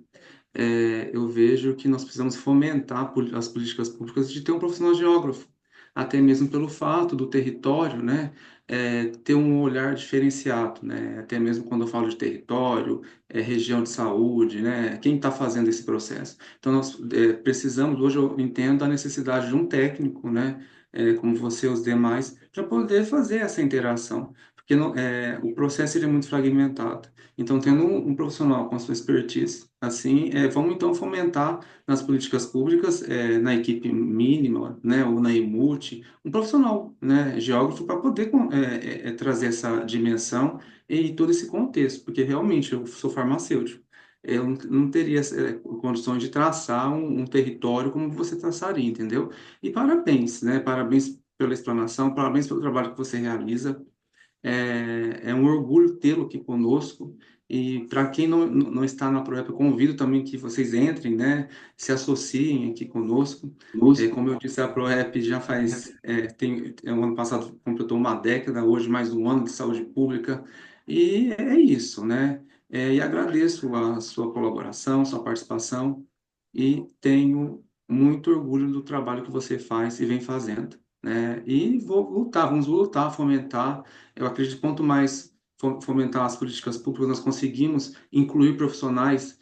Eu vejo que nós precisamos fomentar as políticas públicas de ter um profissional geógrafo, até mesmo pelo fato do território, né, ter um olhar diferenciado, né, até mesmo quando eu falo de território, região de saúde, né, quem está fazendo esse processo. Então, nós precisamos, hoje eu entendo a necessidade de um técnico, né, como você e os demais, para poder fazer essa interação, porque o processo ele é muito fragmentado. Então, tendo um profissional com a sua expertise, assim, vamos então fomentar nas políticas públicas, na equipe mínima, né, ou na IMUT, um profissional, né, geógrafo, para poder trazer essa dimensão e todo esse contexto, porque realmente eu sou farmacêutico, eu não teria condições de traçar um território como você traçaria, entendeu? E parabéns, né, parabéns pela explanação, parabéns pelo trabalho que você realiza. É um orgulho tê-lo aqui conosco. E para quem não está na Proep, eu convido também que vocês entrem, né? Se associem aqui conosco. Como eu disse, a Proep já o ano passado completou uma década, hoje mais um ano de saúde pública. E é isso, né? E agradeço a sua colaboração, sua participação e tenho muito orgulho do trabalho que você faz e vem fazendo, né? E vamos lutar, fomentar. Eu acredito que quanto mais fomentar as políticas públicas, nós conseguimos incluir profissionais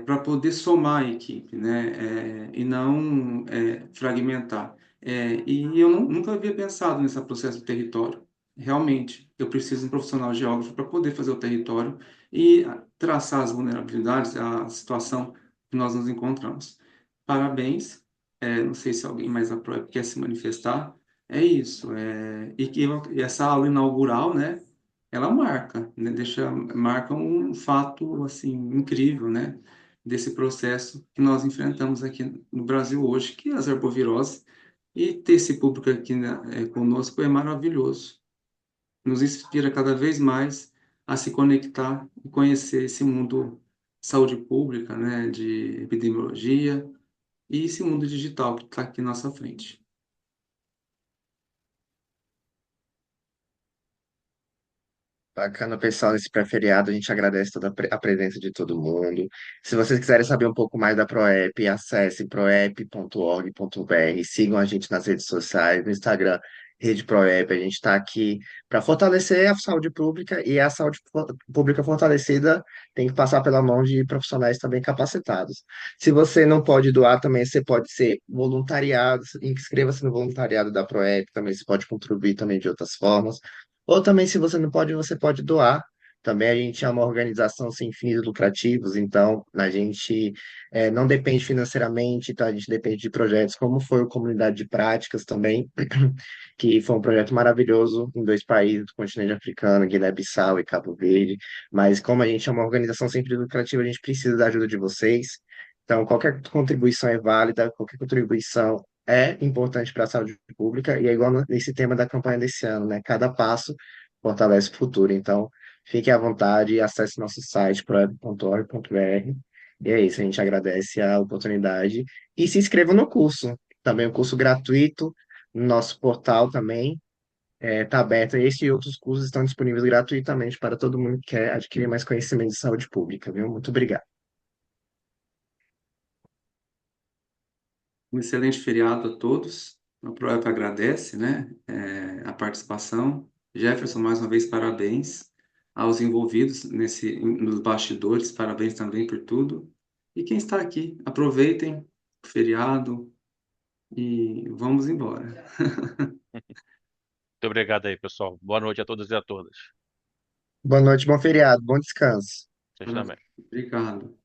para poder somar a equipe, né? E não fragmentar. E eu nunca havia pensado nesse processo do território. Realmente, eu preciso de um profissional geógrafo para poder fazer o território e traçar as vulnerabilidades, a situação que nós nos encontramos. Parabéns. Não sei se alguém mais da ProEP quer se manifestar. É isso. E essa aula inaugural, né? Ela marca, né? Marca um fato assim incrível, né? Desse processo que nós enfrentamos aqui no Brasil hoje, que é as arboviroses. E ter esse público aqui, né, conosco é maravilhoso. Nos inspira cada vez mais a se conectar e conhecer esse mundo de saúde pública, né? De epidemiologia e esse mundo digital que está aqui na nossa frente. Bacana, pessoal, nesse pré-feriado, a gente agradece toda a presença de todo mundo. Se vocês quiserem saber um pouco mais da ProEP, acesse proep.org.br, sigam a gente nas redes sociais, no Instagram, Rede ProEP. A gente está aqui para fortalecer a saúde pública e a saúde pública fortalecida tem que passar pela mão de profissionais também capacitados. Se você não pode doar, também você pode ser voluntariado, inscreva-se no voluntariado da ProEP, também você pode contribuir também de outras formas. Ou também, se você não pode, você pode doar. Também a gente é uma organização sem fins lucrativos, então a gente não depende financeiramente, então a gente depende de projetos como foi o Comunidade de Práticas também, que foi um projeto maravilhoso em dois países do continente africano, Guiné-Bissau e Cabo Verde. Mas como a gente é uma organização sem fins lucrativos, a gente precisa da ajuda de vocês. Então, qualquer contribuição é válida, qualquer contribuição é importante para a saúde pública, e é igual nesse tema da campanha desse ano, né? Cada passo fortalece o futuro. Então, fique à vontade e acesse nosso site proeb.org.br. E é isso, a gente agradece a oportunidade. E se inscreva no curso, também um curso gratuito, no nosso portal também está aberto. Esse e outros cursos estão disponíveis gratuitamente para todo mundo que quer adquirir mais conhecimento de saúde pública, viu? Muito obrigado. Um excelente feriado a todos. A ProEP agradece, né, a participação. Jefferson, mais uma vez, parabéns aos envolvidos nos bastidores, parabéns também por tudo. E quem está aqui, aproveitem o feriado e vamos embora. Muito obrigado aí, pessoal. Boa noite a todos e a todas. Boa noite, bom feriado, bom descanso. Vocês também. Obrigado.